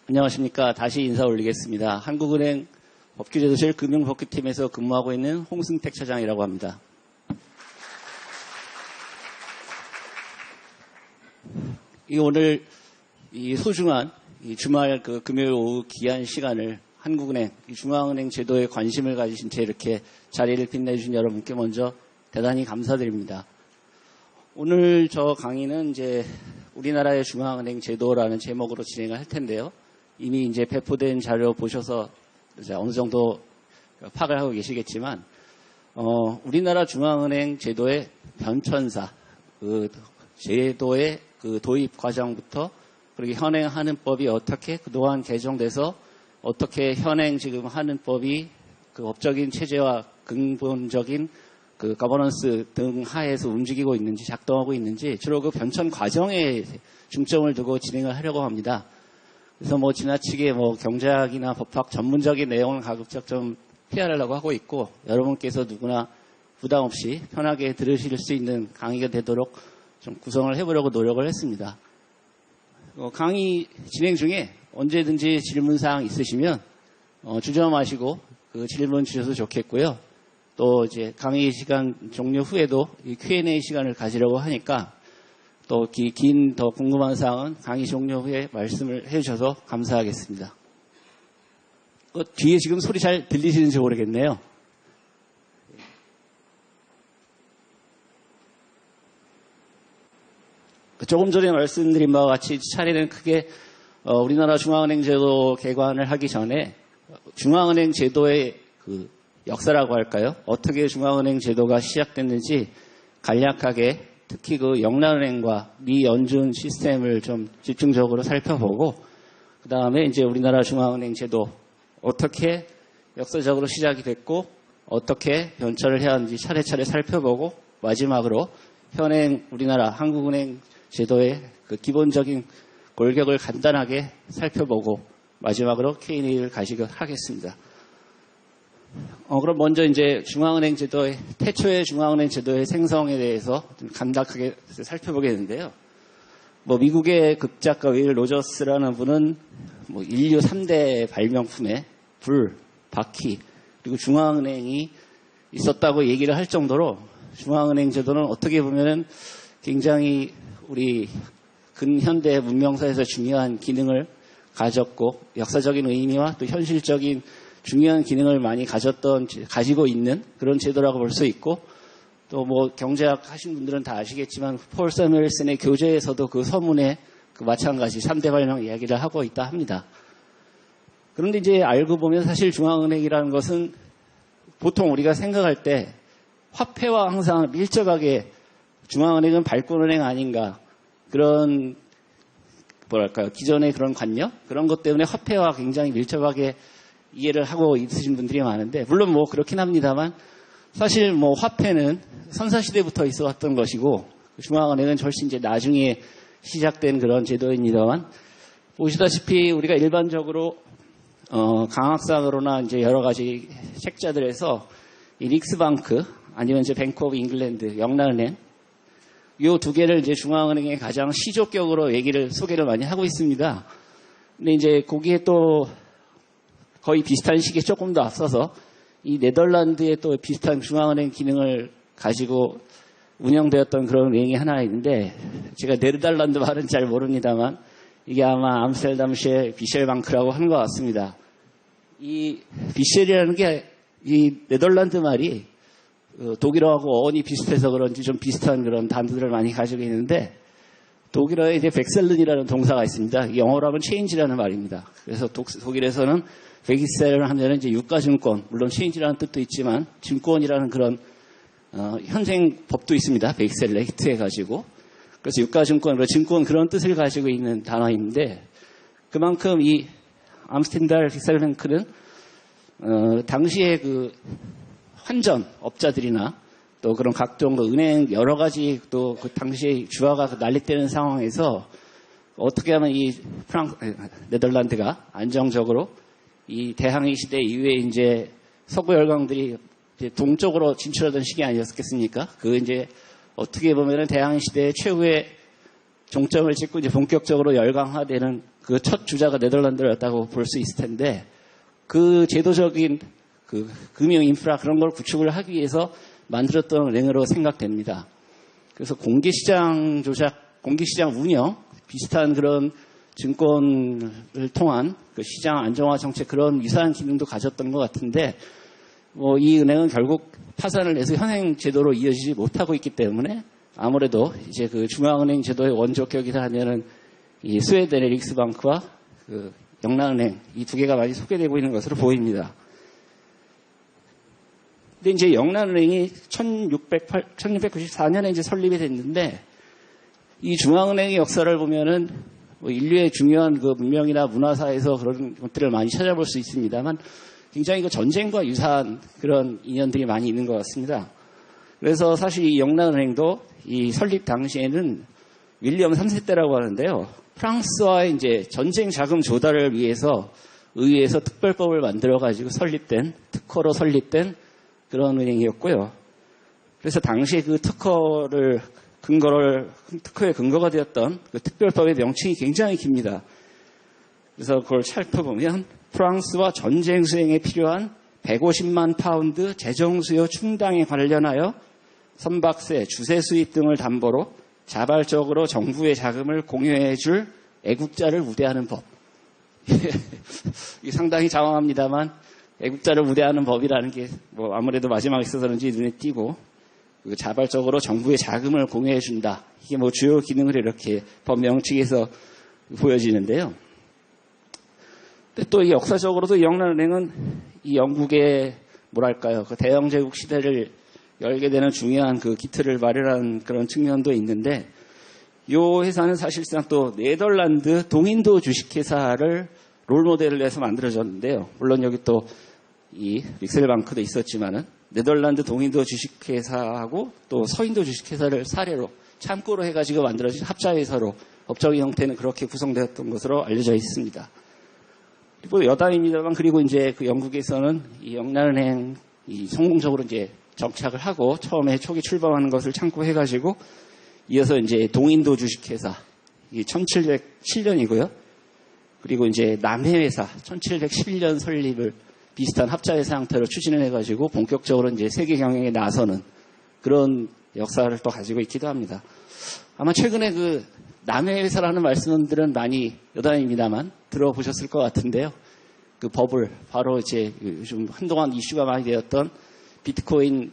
안녕하십니까. 다시 인사 올리겠습니다. 한국은행 법규제도실 금융법규팀에서 근무하고 있는 홍승택 차장이라고 합니다. 오늘 이 소중한 주말 금요일 오후 귀한 시간을 한국은행, 중앙은행 제도에 관심을 가지신 채 이렇게 자리를 빛내주신 여러분께 먼저 대단히 감사드립니다. 오늘 저 강의는 이제 우리나라의 중앙은행 제도라는 제목으로 진행을 할 텐데요. 이미 이제 배포된 자료 보셔서 이제 어느 정도 파악을 하고 계시겠지만, 우리나라 중앙은행 제도의 변천사, 제도의 도입 과정부터 그리고 현행하는 법이 어떻게 그동안 개정돼서 어떻게 현행 지금 하는 법이 법적인 체제와 근본적인 거버넌스 등 하에서 움직이고 있는지 작동하고 있는지 주로 변천 과정에 중점을 두고 진행을 하려고 합니다. 그래서 지나치게 경제학이나 법학 전문적인 내용을 가급적 좀 피하려고 하고 있고, 여러분께서 누구나 부담 없이 편하게 들으실 수 있는 강의가 되도록 좀 구성을 해보려고 노력을 했습니다. 강의 진행 중에 언제든지 질문사항 있으시면 주저마시고 질문 주셔도 좋겠고요. 또 이제 강의 시간 종료 후에도 이 Q&A 시간을 가지려고 하니까 또 긴 더 궁금한 사항은 강의 종료 후에 말씀을 해주셔서 감사하겠습니다. 뒤에 지금 소리 잘 들리시는지 모르겠네요. 조금 전에 말씀드린 바와 같이 차례는 크게 우리나라 중앙은행 제도 개관을 하기 전에 중앙은행 제도의 역사라고 할까요? 어떻게 중앙은행 제도가 시작됐는지 간략하게 특히 영란은행과 미연준 시스템을 좀 집중적으로 살펴보고, 그 다음에 이제 우리나라 중앙은행 제도 어떻게 역사적으로 시작이 됐고 어떻게 변천을 해야 하는지 차례차례 살펴보고, 마지막으로 현행 우리나라 한국은행 제도의 기본적인 골격을 간단하게 살펴보고 마지막으로 Q&A를 가지도록 하겠습니다. 그럼 먼저 이제 중앙은행 제도의, 태초의 중앙은행 제도의 생성에 대해서 좀 간략하게 살펴보겠는데요. 미국의 극작가 윌 로저스라는 분은 인류 3대 발명품에 불, 바퀴, 그리고 중앙은행이 있었다고 얘기를 할 정도로 중앙은행 제도는 어떻게 보면은 굉장히 우리 근현대 문명사에서 중요한 기능을 가졌고, 역사적인 의미와 또 현실적인 중요한 기능을 많이 가지고 있는 그런 제도라고 볼 수 있고, 또 경제학 하신 분들은 다 아시겠지만 폴 서뮤엘슨의 교재에서도 그 서문에 마찬가지 3대 발명 이야기를 하고 있다 합니다. 그런데 이제 알고 보면 사실 중앙은행이라는 것은 보통 우리가 생각할 때 화폐와 항상 밀접하게 중앙은행은 발권은행 아닌가, 그런 기존의 그런 관념, 그런 것 때문에 화폐와 굉장히 밀접하게 이해를 하고 있으신 분들이 많은데, 물론 그렇긴 합니다만 사실 화폐는 선사시대부터 있어 왔던 것이고 중앙은행은 훨씬 이제 나중에 시작된 그런 제도입니다만, 보시다시피 우리가 일반적으로 강학상으로나 이제 여러 가지 책자들에서 이 릭스방크 아니면 이제 뱅크 오브 잉글랜드, 영란은행, 이 두 개를 이제 중앙은행의 가장 시조격으로 소개를 많이 하고 있습니다. 근데 이제 거기에 또 거의 비슷한 시기에 조금 더 앞서서 이 네덜란드의 또 비슷한 중앙은행 기능을 가지고 운영되었던 그런 은행이 하나 있는데, 제가 네덜란드 말은 잘 모릅니다만 이게 아마 암스테르담시의 비셸방크라고 하는 것 같습니다. 이 비셸이라는 게 이 네덜란드 말이 독일어하고 어원이 비슷해서 그런지 좀 비슷한 그런 단어들을 많이 가지고 있는데, 독일어에 이제 백셀른이라는 동사가 있습니다. 영어로 하면 체인지라는 말입니다. 그래서 독일에서는 백셀을 하면 이제 유가증권, 물론 체인지라는 뜻도 있지만 증권이라는 그런 현생 법도 있습니다. 백셀레이트 해가지고. 그래서 유가증권, 증권 그런 뜻을 가지고 있는 단어인데, 그만큼 이 암스텐달 빅셀뱅크는 당시에 환전 업자들이나 또 그런 각종 은행 여러 가지 또 당시에 주화가 난립되는 상황에서 어떻게 하면 이 네덜란드가 안정적으로 이 대항해 시대 이후에 이제 서구 열강들이 이제 동쪽으로 진출하던 시기 아니었겠습니까? 이제 어떻게 보면은 대항해 시대의 최후의 종점을 찍고 이제 본격적으로 열강화되는 그 첫 주자가 네덜란드였다고 볼 수 있을 텐데 그 제도적인 그 금융 인프라 그런 걸 구축을 하기 위해서 만들었던 은행으로 생각됩니다. 그래서 공개시장 조작, 공개시장 운영 비슷한 그런 증권을 통한 그 시장 안정화 정책 그런 유사한 기능도 가졌던 것 같은데 이 은행은 결국 파산을 내서 현행 제도로 이어지지 못하고 있기 때문에 아무래도 이제 그 중앙은행 제도의 원조격이라 하면은 이 스웨덴의 릭스방크와 그 영란은행 이 두 개가 많이 소개되고 있는 것으로 보입니다. 근데 이제 영란은행이 1694년에 이제 설립이 됐는데 이 중앙은행의 역사를 보면은 인류의 중요한 그 문명이나 문화사에서 그런 것들을 많이 찾아볼 수 있습니다만 굉장히 그 전쟁과 유사한 그런 인연들이 많이 있는 것 같습니다. 그래서 사실 이 영란은행도 이 설립 당시에는 윌리엄 3세 때라고 하는데요. 프랑스와의 이제 전쟁 자금 조달을 위해서 의회에서 특별법을 만들어가지고 설립된, 특허로 설립된 그런 은행이었고요. 그래서 당시에 그 특허의 근거가 되었던 그 특별법의 명칭이 굉장히 깁니다. 그래서 그걸 살펴보면 프랑스와 전쟁 수행에 필요한 150만 파운드 재정 수요 충당에 관련하여 선박세, 주세 수입 등을 담보로 자발적으로 정부의 자금을 공유해 줄 애국자를 우대하는 법. 이게 상당히 장황합니다만 애국자를 우대하는 법이라는 게 아무래도 마지막에 있어서 그런지 눈에 띄고 자발적으로 정부의 자금을 공유해 준다. 이게 주요 기능을 이렇게 법 명칭에서 보여지는데요. 또 이 역사적으로도 이 영란은행은 이 영국의 그 대영 제국 시대를 열게 되는 중요한 그 기틀을 마련한 그런 측면도 있는데 이 회사는 사실상 또 네덜란드 동인도 주식회사를 롤모델을 해서 만들어졌는데요. 물론 여기 또 이 릭셀방크도 있었지만은 네덜란드 동인도 주식회사하고 또 서인도 주식회사를 사례로 참고로 해가지고 만들어진 합자회사로 법적인 형태는 그렇게 구성되었던 것으로 알려져 있습니다. 그리고 여담입니다만 그리고 이제 그 영국에서는 이 영란은행 성공적으로 이제 정착을 하고 처음에 초기 출범하는 것을 참고해가지고 이어서 이제 동인도 주식회사 1707년이고요. 그리고 이제 남해회사 1711년 설립을 비슷한 합자회사 형태로 추진을 해가지고 본격적으로 이제 세계 경영에 나서는 그런 역사를 또 가지고 있기도 합니다. 아마 최근에 그 남해회사라는 말씀들은 많이 여담입니다만 들어보셨을 것 같은데요. 그 버블 바로 이제 요즘 한동안 이슈가 많이 되었던 비트코인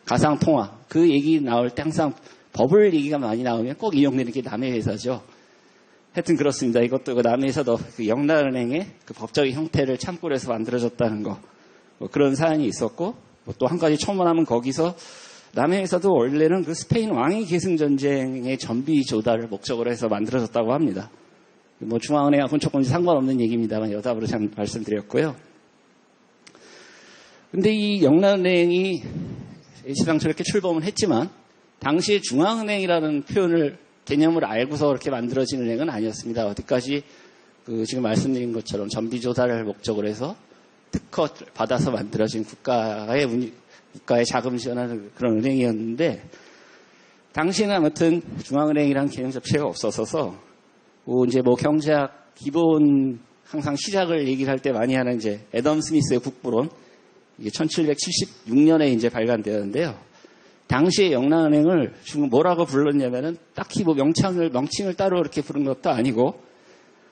가상통화 그 얘기 나올 때 항상 버블 얘기가 많이 나오면 꼭 인용되는 게 남해회사죠. 하여튼 그렇습니다. 이것도 그 남해에서도 그 영란은행의 그 법적인 형태를 참고로 해서 만들어졌다는 거 그런 사안이 있었고 또 한 가지 첨언하면 거기서 남해에서도 원래는 그 스페인 왕위 계승 전쟁의 전비 조달을 목적으로 해서 만들어졌다고 합니다. 중앙은행하고는 조금 상관없는 얘기입니다만 여담으로 잠깐 말씀드렸고요. 근데 이 영란은행이 시당 저렇게 출범을 했지만 당시에 중앙은행이라는 개념을 알고서 그렇게 만들어진 은행은 아니었습니다. 어디까지 지금 말씀드린 것처럼 전비 조달을 목적으로 해서 특허 받아서 만들어진 국가의 자금 지원하는 그런 은행이었는데 당시에는 아무튼 중앙은행이라는 개념 자체가 없었어서 이제 경제학 기본 항상 시작을 얘기를 할 때 많이 하는 이제 애덤 스미스의 국부론 이게 1776년에 이제 발간되었는데요. 당시에 영란은행을 지금 뭐라고 불렀냐면은 딱히 명칭을 따로 이렇게 부른 것도 아니고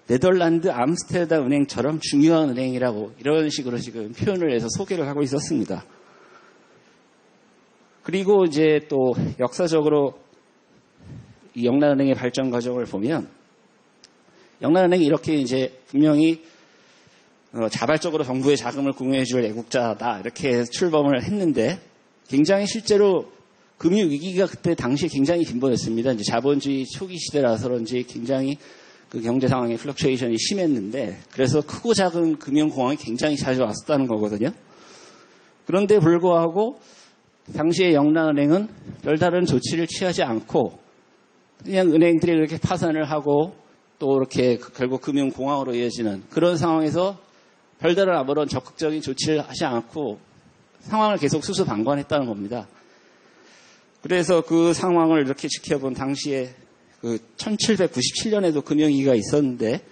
네덜란드 암스테르담 은행처럼 중요한 은행이라고 이런 식으로 지금 표현을 해서 소개를 하고 있었습니다. 그리고 이제 또 역사적으로 이 영란은행의 발전 과정을 보면 영란은행이 이렇게 이제 분명히 자발적으로 정부의 자금을 공유해줄 애국자다 이렇게 출범을 했는데 굉장히 실제로 금융위기가 그때 당시에 굉장히 빈번했습니다. 이제 자본주의 초기 시대라서 그런지 굉장히 그 경제 상황의 플럭추에이션이 심했는데 그래서 크고 작은 금융공황이 굉장히 자주 왔었다는 거거든요. 그런데 불구하고 당시에 영란은행은 별다른 조치를 취하지 않고 그냥 은행들이 그렇게 파산을 하고 또 이렇게 결국 금융공황으로 이어지는 그런 상황에서 별다른 아무런 적극적인 조치를 하지 않고 상황을 계속 수수방관했다는 겁니다. 그래서 그 상황을 이렇게 지켜본 당시에 그 1797년에도 금융위기가 있었는데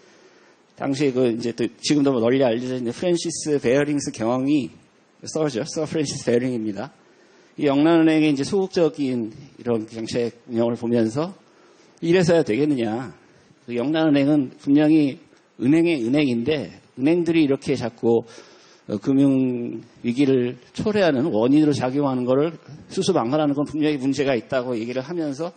당시에 그 이제 또 지금도 널리 알려져 있는 프랜시스 베어링스 경영이 서 프랜시스 베어링입니다. 이 영란은행의 이제 소극적인 이런 정책 운영을 보면서 이래서야 되겠느냐. 그 영란은행은 분명히 은행의 은행인데 은행들이 이렇게 자꾸 금융 위기를 초래하는 원인으로 작용하는 것을 수수방관하는 건 분명히 문제가 있다고 얘기를 하면서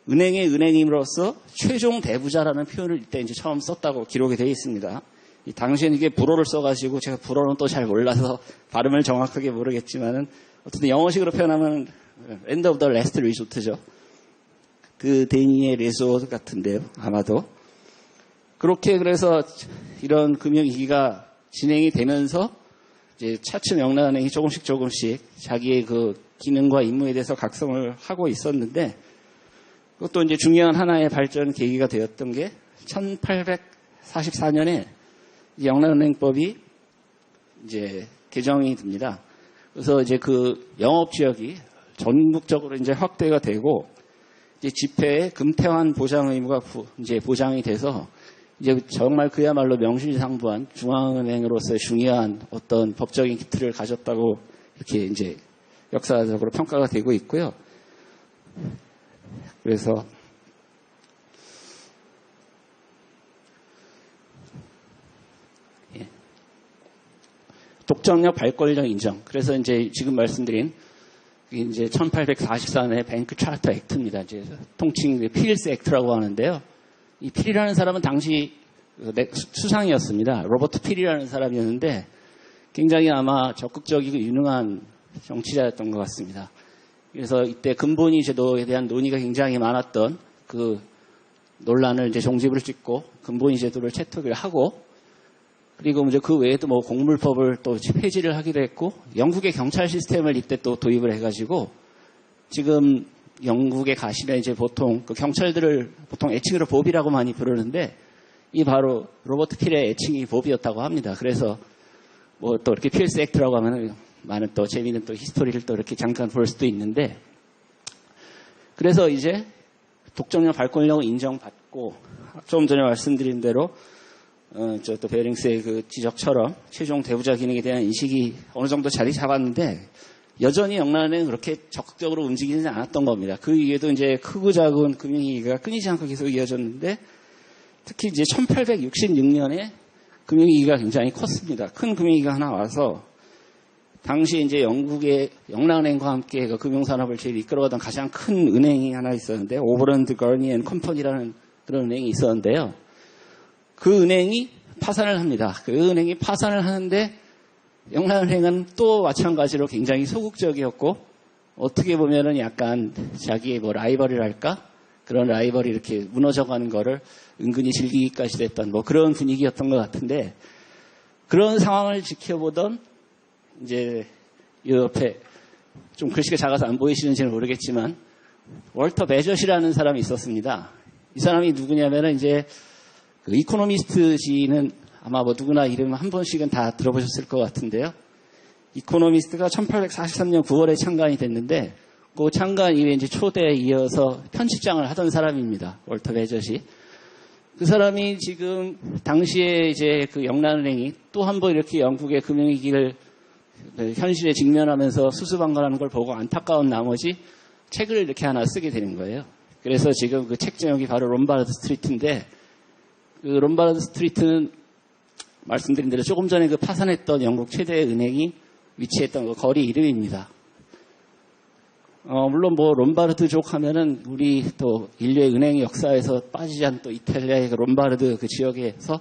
은행의 은행임으로써 최종 대부자라는 표현을 이때 이제 처음 썼다고 기록이 되어 있습니다. 이 당시에는 이게 불어를 써가지고 제가 불어는 또 잘 몰라서 발음을 정확하게 모르겠지만은 어쨌든 영어식으로 표현하면 end of the last resort죠. 그 데니의 레소드 같은데요. 아마도. 그렇게 그래서 이런 금융위기가 진행이 되면서 이제 차츰 영란은행이 조금씩 자기의 그 기능과 임무에 대해서 각성을 하고 있었는데 그것도 이제 중요한 하나의 발전 계기가 되었던 게 1844년에 영란은행법이 이제 개정이 됩니다. 그래서 이제 그 영업 지역이 전국적으로 이제 확대가 되고 이제 집회의 금태환 보장 의무가 이제 보장이 돼서 이제 정말 그야말로 명실상부한 중앙은행으로서의 중요한 어떤 법적인 기틀을 가졌다고 이렇게 이제 역사적으로 평가가 되고 있고요. 그래서 독점력 발권력 인정. 그래서 이제 지금 말씀드린 이제 1844년의 뱅크 차르터 액트입니다. 이제 통칭 필스 액트라고 하는데요. 이 필이라는 사람은 당시 수상이었습니다. 로버트 필이라는 사람이었는데 굉장히 아마 적극적이고 유능한 정치자였던 것 같습니다. 그래서 이때 근본위 제도에 대한 논의가 굉장히 많았던 그 논란을 이제 종집을 찍고 근본위 제도를 채택을 하고 그리고 이제 그 외에도 뭐 공물법을 또 폐지를 하기도 했고 영국의 경찰 시스템을 이때 또 도입을 해가지고 지금 영국에 가시면 이제 보통 그 경찰들을 보통 애칭으로 보비라고 많이 부르는데 이 바로 로버트 필의 애칭이 보비였다고 합니다. 그래서 뭐 또 이렇게 필스 액트라고 하면 많은 또 재미있는 또 히스토리를 또 이렇게 잠깐 볼 수도 있는데 그래서 이제 독점력 발권력을 인정받고 좀 전에 말씀드린 대로 저 또 베어링스의 그 지적처럼 최종 대부자 기능에 대한 인식이 어느 정도 자리 잡았는데 여전히 영란은행은 그렇게 적극적으로 움직이지 않았던 겁니다. 그 이후에도 이제 크고 작은 금융위기가 끊이지 않고 계속 이어졌는데 특히 이제 1866년에 금융위기가 굉장히 컸습니다. 큰 금융위기가 하나 와서 당시 이제 영국의 영란은행과 함께 그 금융산업을 제일 이끌어가던 가장 큰 은행이 하나 있었는데 오버랜드 거니 앤 컴퍼니라는 그런 은행이 있었는데요. 그 은행이 파산을 합니다. 그 은행이 파산을 하는데 영란은행은 또 마찬가지로 굉장히 소극적이었고 어떻게 보면은 약간 자기의 뭐 라이벌이랄까 그런 라이벌이 이렇게 무너져가는 거를 은근히 즐기기까지 됐던 뭐 그런 분위기였던 것 같은데 그런 상황을 지켜보던 이제 이 옆에 좀 글씨가 작아서 안 보이시는지는 모르겠지만 월터 베저시라는 사람이 있었습니다. 이 사람이 누구냐면은 이제 그 이코노미스트지는 아마 뭐 누구나 이름 한 번씩은 다 들어보셨을 것 같은데요. 이코노미스트가 1843년 9월에 창간이 됐는데 그 창간 이후에 이제 초대에 이어서 편집장을 하던 사람입니다. 월터 베저시. 그 사람이 지금 당시에 이제 그 영란은행이 또 한 번 이렇게 영국의 금융위기를 현실에 직면하면서 수수방관하는 걸 보고 안타까운 나머지 책을 이렇게 하나 쓰게 되는 거예요. 그래서 지금 그 책 제목이 바로 롬바르드 스트리트인데 그 롬바르드 스트리트는 말씀드린 대로 조금 전에 그 파산했던 영국 최대의 은행이 위치했던 그 거리 이름입니다. 물론 뭐 롬바르드족 하면은 우리 또 인류의 은행 역사에서 빠지지 않은 또 이탈리아의 그 롬바르드 그 지역에서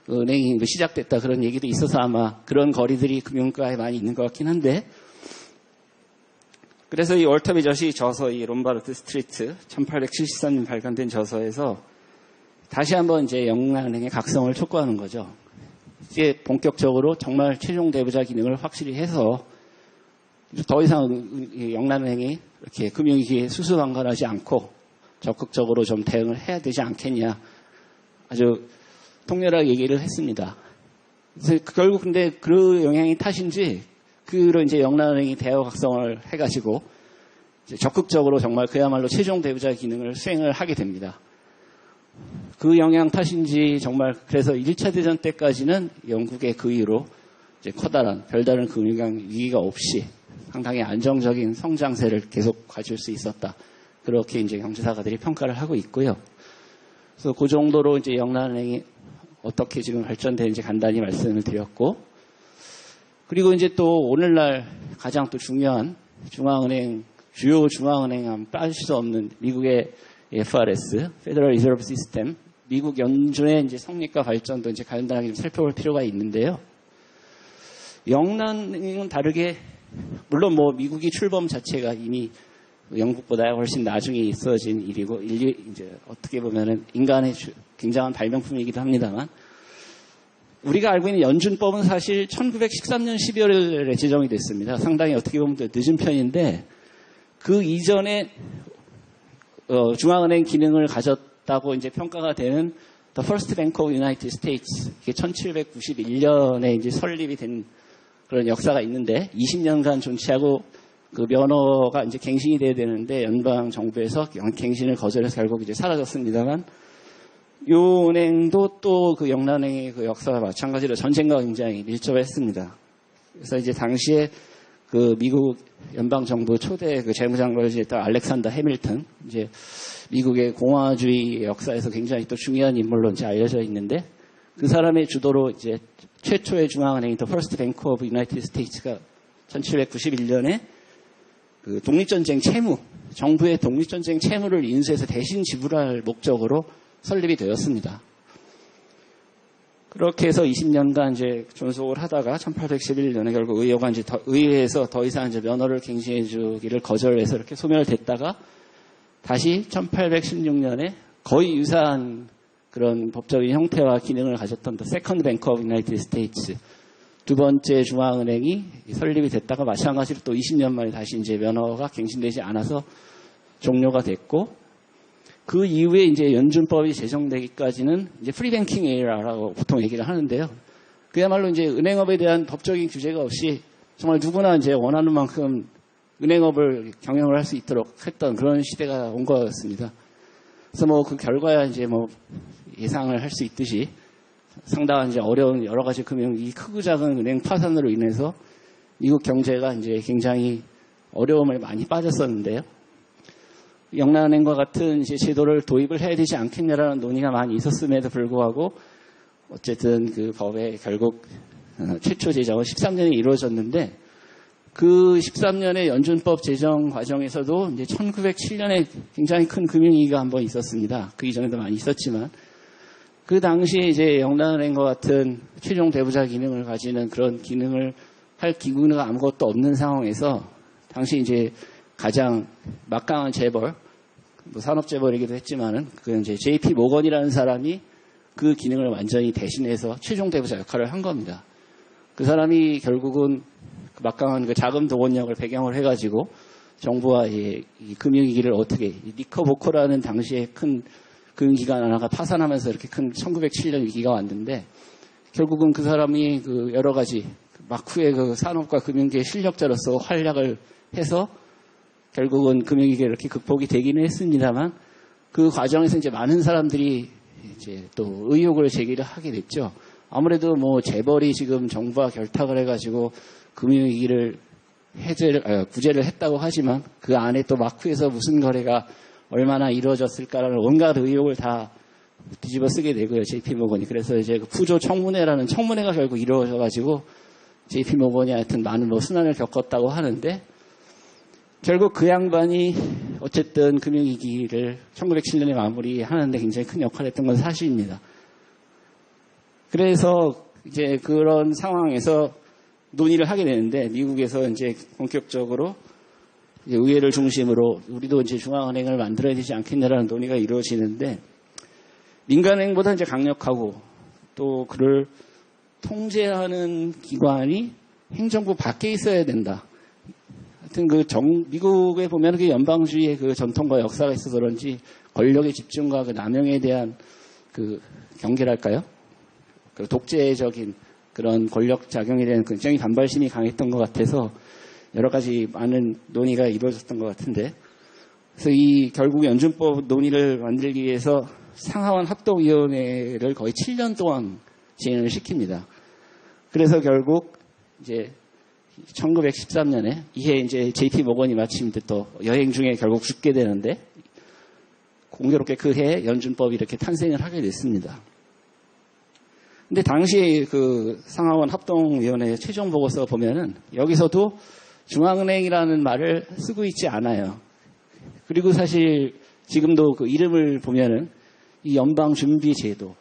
그 은행이 시작됐다 그런 얘기도 있어서 아마 그런 거리들이 금융가에 많이 있는 것 같긴 한데 그래서 이 월터 베저시 저서 이 롬바르드 스트리트 1873년 발간된 저서에서 다시 한번 이제 영란은행의 각성을 촉구하는 거죠. 이제 본격적으로 정말 최종 대부자 기능을 확실히 해서 더 이상 영란은행이 이렇게 금융위기에 수수방관하지 않고 적극적으로 좀 대응을 해야 되지 않겠냐 아주 통렬하게 얘기를 했습니다. 그래서 결국 근데 그 영향이 탓인지 그로 이제 영란은행이 대여 각성을 해가지고 적극적으로 정말 그야말로 최종 배후자 기능을 수행을 하게 됩니다. 그 영향 탓인지 정말 그래서 1차 대전 때까지는 영국의 그 이후로 이제 커다란 별다른 금융 위기가 없이 상당히 안정적인 성장세를 계속 가질 수 있었다. 그렇게 이제 경제사가들이 평가를 하고 있고요. 그래서 그 정도로 이제 영란은행이 어떻게 지금 발전되는지 간단히 말씀을 드렸고, 그리고 이제 또 오늘날 가장 또 중요한 중앙은행, 주요 중앙은행 하면 빠질 수 없는 미국의 FRS, Federal Reserve System, 미국 연준의 이제 성립과 발전도 이제 간단하게 좀 살펴볼 필요가 있는데요. 영란은행은 다르게, 물론 뭐 미국이 출범 자체가 이미 영국보다 훨씬 나중에 있어진 일이고, 이제 어떻게 보면은 인간의 굉장한 발명품이기도 합니다만, 우리가 알고 있는 연준법은 사실 1913년 12월에 제정이 됐습니다. 상당히 어떻게 보면 늦은 편인데, 그 이전에 중앙은행 기능을 가졌다고 이제 평가가 되는 The First Bank of United States, 이게 1791년에 이제 설립이 된 그런 역사가 있는데 20년간 존치하고 그 면허가 이제 갱신이 돼야 되는데 연방 정부에서 갱신을 거절해서 결국 이제 사라졌습니다만, 요 은행도 또 그 영란은행의 그 역사와 마찬가지로 전쟁과 굉장히 밀접했습니다. 그래서 이제 당시에 그 미국 연방 정부 초대 그 재무장관을 지냈던 알렉산더 해밀턴, 이제 미국의 공화주의 역사에서 굉장히 또 중요한 인물로 이제 알려져 있는데, 그 사람의 주도로 이제 최초의 중앙은행인 The First Bank of United States가 1791년에 그 독립전쟁 채무, 정부의 독립전쟁 채무를 인수해서 대신 지불할 목적으로 설립이 되었습니다. 그렇게 해서 20년간 이제 존속을 하다가 1811년에 결국 의회가 이제 의회에서 더 이상 이제 면허를 갱신해 주기를 거절해서 이렇게 소멸됐다가 다시 1816년에 거의 유사한 그런 법적인 형태와 기능을 가졌던 The Second Bank of United States, 두 번째 중앙은행이 설립이 됐다가 마찬가지로 또 20년 만에 다시 이제 면허가 갱신되지 않아서 종료가 됐고, 그 이후에 이제 연준법이 제정되기까지는 이제 프리뱅킹 에라라고 보통 얘기를 하는데요. 그야말로 이제 은행업에 대한 법적인 규제가 없이 정말 누구나 이제 원하는 만큼 은행업을 경영을 할 수 있도록 했던 그런 시대가 온 거였습니다. 그래서 뭐 그 결과야 이제 뭐 예상을 할 수 있듯이 상당한 이제 어려운 여러 가지 금융이 크고 작은 은행 파산으로 인해서 미국 경제가 이제 굉장히 어려움을 많이 빠졌었는데요. 영란은행과 같은 이제 제도를 도입을 해야 되지 않겠냐라는 논의가 많이 있었음에도 불구하고 어쨌든 그 법의 결국 최초 제정은 13년에 이루어졌는데, 그 13년의 연준법 제정 과정에서도 이제 1907년에 굉장히 큰 금융위기가 한번 있었습니다. 그 이전에도 많이 있었지만, 그 당시에 이제 영란은행과 같은 최종 배후자 기능을 가지는 그런 기능을 할 기구가 아무것도 없는 상황에서 당시 이제 가장 막강한 재벌, 뭐 산업재벌이기도 했지만은 그 이제 JP 모건이라는 사람이 그 기능을 완전히 대신해서 최종 배후자 역할을 한 겁니다. 그 사람이 결국은 그 막강한 그 자금 동원력을 배경으로 해가지고 정부와 이 금융위기를 어떻게, 니커보커라는 당시에 큰 금융기관 하나가 파산하면서 이렇게 큰 1907년 위기가 왔는데, 결국은 그 사람이 그 여러 가지 막후에 그 산업과 금융계의 실력자로서 활약을 해서 결국은 금융위기가 이렇게 극복이 되기는 했습니다만, 그 과정에서 이제 많은 사람들이 이제 또 의혹을 제기를 하게 됐죠. 아무래도 뭐 재벌이 지금 정부와 결탁을 해가지고 금융위기를 구제를 했다고 하지만 그 안에 또 막후에서 무슨 거래가 얼마나 이루어졌을까라는 온갖 의혹을 다 뒤집어 쓰게 되고요, JP모건이. 그래서 이제 그 푸조 청문회라는 청문회가 결국 이루어져가지고 JP모건이 하여튼 많은 뭐 순환을 겪었다고 하는데, 결국 그 양반이 어쨌든 금융위기를 1907년에 마무리하는데 굉장히 큰 역할을 했던 건 사실입니다. 그래서 이제 그런 상황에서 논의를 하게 되는데, 미국에서 이제 본격적으로 이제 의회를 중심으로 우리도 이제 중앙은행을 만들어야 되지 않겠냐라는 논의가 이루어지는데, 민간은행보다 이제 강력하고 또 그를 통제하는 기관이 행정부 밖에 있어야 된다. 하여튼 미국에 보면 그 연방주의의 그 전통과 역사가 있어서 그런지 권력의 집중과 그 남용에 대한 그 경계랄까요? 그 독재적인 그런 권력 작용에 대한 굉장히 반발심이 강했던 것 같아서 여러 가지 많은 논의가 이루어졌던 것 같은데, 그래서 이 결국 연준법 논의를 만들기 위해서 상하원 합동위원회를 거의 7년 동안 진행을 시킵니다. 그래서 결국 이제 1913년에 이해 이제 JP 모건이 마침 또 여행 중에 결국 죽게 되는데, 공교롭게 그 해에 연준법이 이렇게 탄생을 하게 됐습니다. 근데 당시 그 상하원 합동위원회 최종 보고서 보면은 여기서도 중앙은행이라는 말을 쓰고 있지 않아요. 그리고 사실 지금도 그 이름을 보면은 이 연방준비제도,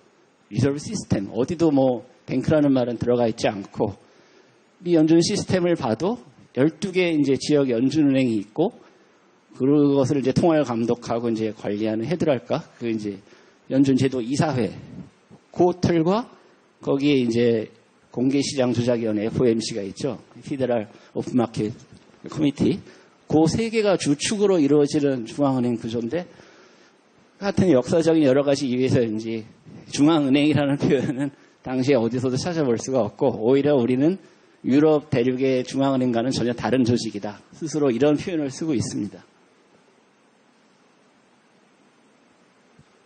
리저브 시스템, 어디도 뭐 뱅크라는 말은 들어가 있지 않고, 이 연준 시스템을 봐도 12개 이제 지역 연준은행이 있고, 그것을 이제 통화를 감독하고 이제 관리하는 헤드랄까? 그 이제 연준제도 이사회, 그 틀과 거기에 이제 공개시장조작위원회 FOMC가 있죠. 피더럴 오픈 마켓 커미티. 그 세 개가 주축으로 이루어지는 중앙은행 구조인데, 하여튼 역사적인 여러 가지 이유에서인지 중앙은행이라는 표현은 당시에 어디서도 찾아볼 수가 없고, 오히려 우리는 유럽 대륙의 중앙은행과는 전혀 다른 조직이다. 스스로 이런 표현을 쓰고 있습니다.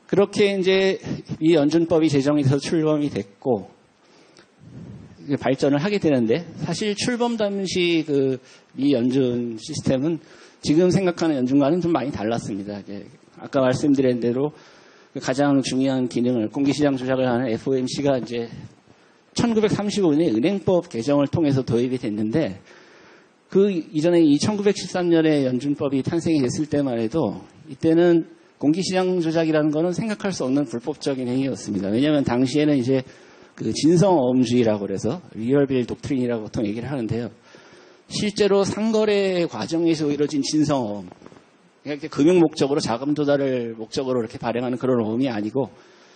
그렇게 이제 이 연준법이 제정이 돼서 출범이 됐고, 발전을 하게 되는데, 사실 출범 당시 그 이 연준 시스템은 지금 생각하는 연준과는 좀 많이 달랐습니다. 이제 아까 말씀드린 대로 가장 중요한 기능을, 공개시장 조작을 하는 FOMC가 이제 1935년에 은행법 개정을 통해서 도입이 됐는데, 그 이전에 이 1913년에 연준법이 탄생이 됐을 때만 해도 이때는 공개시장 조작이라는 거는 생각할 수 없는 불법적인 행위였습니다. 왜냐하면 당시에는 이제 그 진성어음주의라고 그래서 리얼빌 독트린이라고 보통 얘기를 하는데요. 실제로 상거래 과정에서 이루어진 진성어음, 이렇게 금융 목적으로 자금 조달을 목적으로 이렇게 발행하는 그런 어음이 아니고,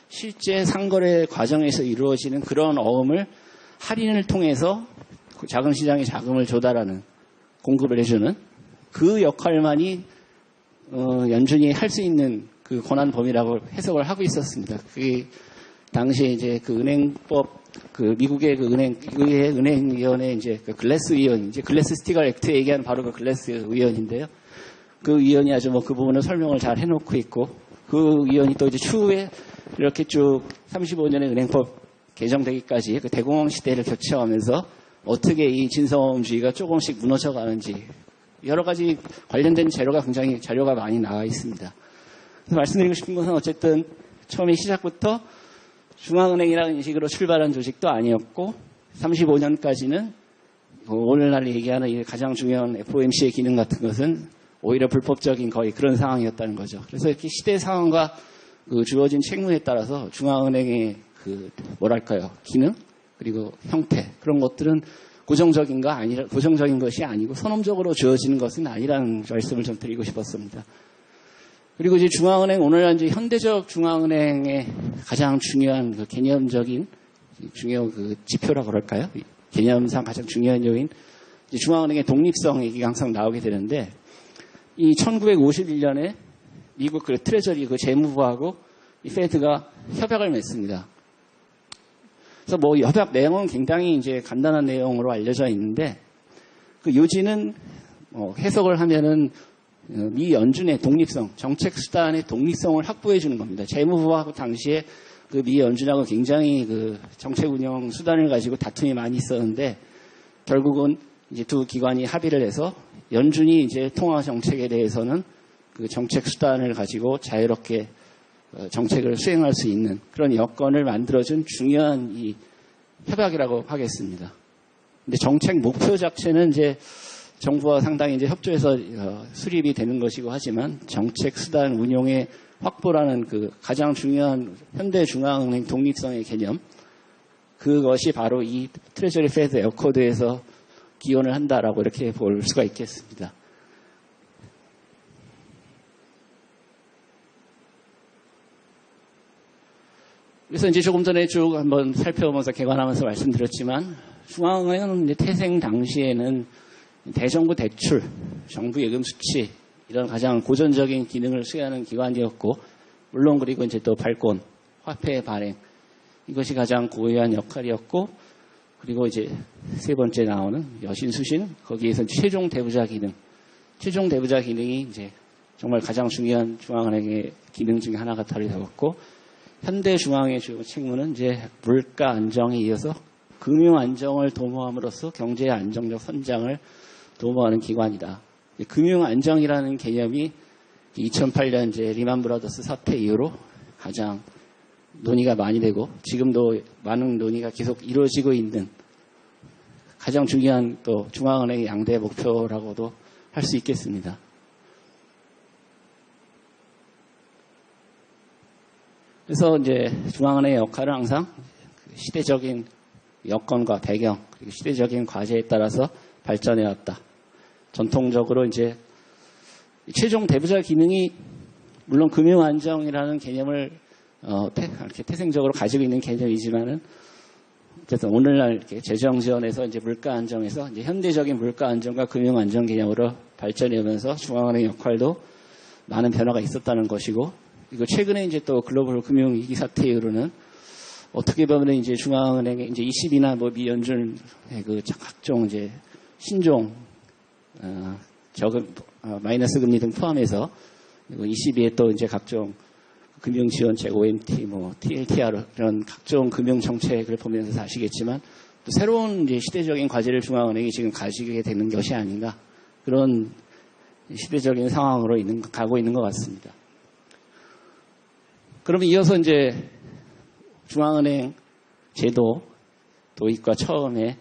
실제 상거래 과정에서 이루어지는 그런 어음을 할인을 통해서 자금 시장에 자금을 조달하는, 공급을 해주는 그 역할만이 연준이 할 수 있는 그 권한 범위라고 해석을 하고 있었습니다. 그게 당시에 이제 그 은행법, 그 미국의 그 의회 은행위원회 이제 그 글래스 위원, 이제 글래스 스티걸 액트 얘기하는 바로 그 글래스 위원인데요. 그 위원이 아주 뭐 그 부분을 설명을 잘 해놓고 있고, 그 위원이 또 이제 추후에 이렇게 쭉 35년의 은행법 개정되기까지 그 대공황 시대를 교체하면서 어떻게 이 진성어음주의가 조금씩 무너져 가는지 여러 가지 관련된 자료가 많이 나와 있습니다. 그래서 말씀드리고 싶은 것은 어쨌든 처음에 시작부터 중앙은행이라는 인식으로 출발한 조직도 아니었고, 35년까지는 오늘날 얘기하는 이 가장 중요한 FOMC의 기능 같은 것은 오히려 불법적인 거의 그런 상황이었다는 거죠. 그래서 이렇게 시대 상황과 그 주어진 책무에 따라서 중앙은행의 그 뭐랄까요, 기능 그리고 형태, 그런 것들은 고정적인 것이 아니고 선언적으로 주어지는 것은 아니라는 말씀을 좀 드리고 싶었습니다. 그리고 이제 중앙은행, 오늘날 이제 현대적 중앙은행의 가장 중요한 그 개념적인 그 지표라고 그럴까요? 개념상 가장 중요한 요인, 이제 중앙은행의 독립성 얘기가 항상 나오게 되는데, 이 1951년에 미국 그 트레저리 그 재무부하고 이 페드가 협약을 맺습니다. 그래서 뭐 협약 내용은 굉장히 이제 간단한 내용으로 알려져 있는데, 그 요지는 해석을 하면은 미 연준의 독립성, 정책 수단의 독립성을 확보해 주는 겁니다. 재무부하고 당시에 그 미 연준하고 굉장히 그 정책 운영 수단을 가지고 다툼이 많이 있었는데, 결국은 이제 두 기관이 합의를 해서 연준이 이제 통화 정책에 대해서는 그 정책 수단을 가지고 자유롭게 정책을 수행할 수 있는 그런 여건을 만들어준 중요한 이 협약이라고 하겠습니다. 근데 정책 목표 자체는 이제 정부와 상당히 이제 협조해서 수립이 되는 것이고 하지만, 정책 수단 운용의 확보라는 그 가장 중요한 현대 중앙은행 독립성의 개념, 그것이 바로 이 트레저리 페드 어코드에서 기원을 한다라고 이렇게 볼 수가 있겠습니다. 그래서 이제 조금 전에 쭉 한번 살펴보면서 개관하면서 말씀드렸지만, 중앙은행은 이제 태생 당시에는 대정부 대출, 정부 예금 수취, 이런 가장 고전적인 기능을 수행하는 기관이었고, 물론 그리고 이제 또 발권, 화폐 발행, 이것이 가장 고유한 역할이었고, 그리고 이제 세 번째 나오는 여신수신, 거기에서 최종 대부자 기능. 최종 대부자 기능이 이제 정말 가장 중요한 중앙은행의 기능 중에 하나가 다루어졌고, 현대중앙의 주 책무는 이제 물가 안정에 이어서 금융 안정을 도모함으로써 경제의 안정적 선장을 도모하는 기관이다. 금융 안정이라는 개념이 2008년 이제 리만 브라더스 사태 이후로 가장 논의가 많이 되고, 지금도 많은 논의가 계속 이루어지고 있는 가장 중요한 또 중앙은행의 양대 목표라고도 할 수 있겠습니다. 그래서 이제 중앙은행의 역할은 항상 시대적인 여건과 배경, 그리고 시대적인 과제에 따라서 발전해 왔다. 전통적으로 이제 최종 대부자 기능이 물론 금융 안정이라는 개념을 이렇게 태생적으로 가지고 있는 개념이지만은, 그래서 오늘날 이렇게 재정 지원에서 이제 물가 안정에서 이제 현대적인 물가 안정과 금융 안정 개념으로 발전해 오면서 중앙은행 역할도 많은 변화가 있었다는 것이고, 그리고 최근에 이제 또 글로벌 금융 위기 사태 이후로는 어떻게 보면 이제 중앙은행의 이제 20이나 뭐 미연준의 그 각종 이제 신종 저금 마이너스 금리 등 포함해서, 그리고 22에 또 이제 각종 금융지원책, OMT, 뭐 TLTR 이런 각종 금융 정책을 보면서 아시겠지만, 또 새로운 이제 시대적인 과제를 중앙은행이 지금 가지게 되는 것이 아닌가, 그런 시대적인 상황으로 가고 있는 것 같습니다. 그러면 이어서 이제 중앙은행 제도 도입과 처음에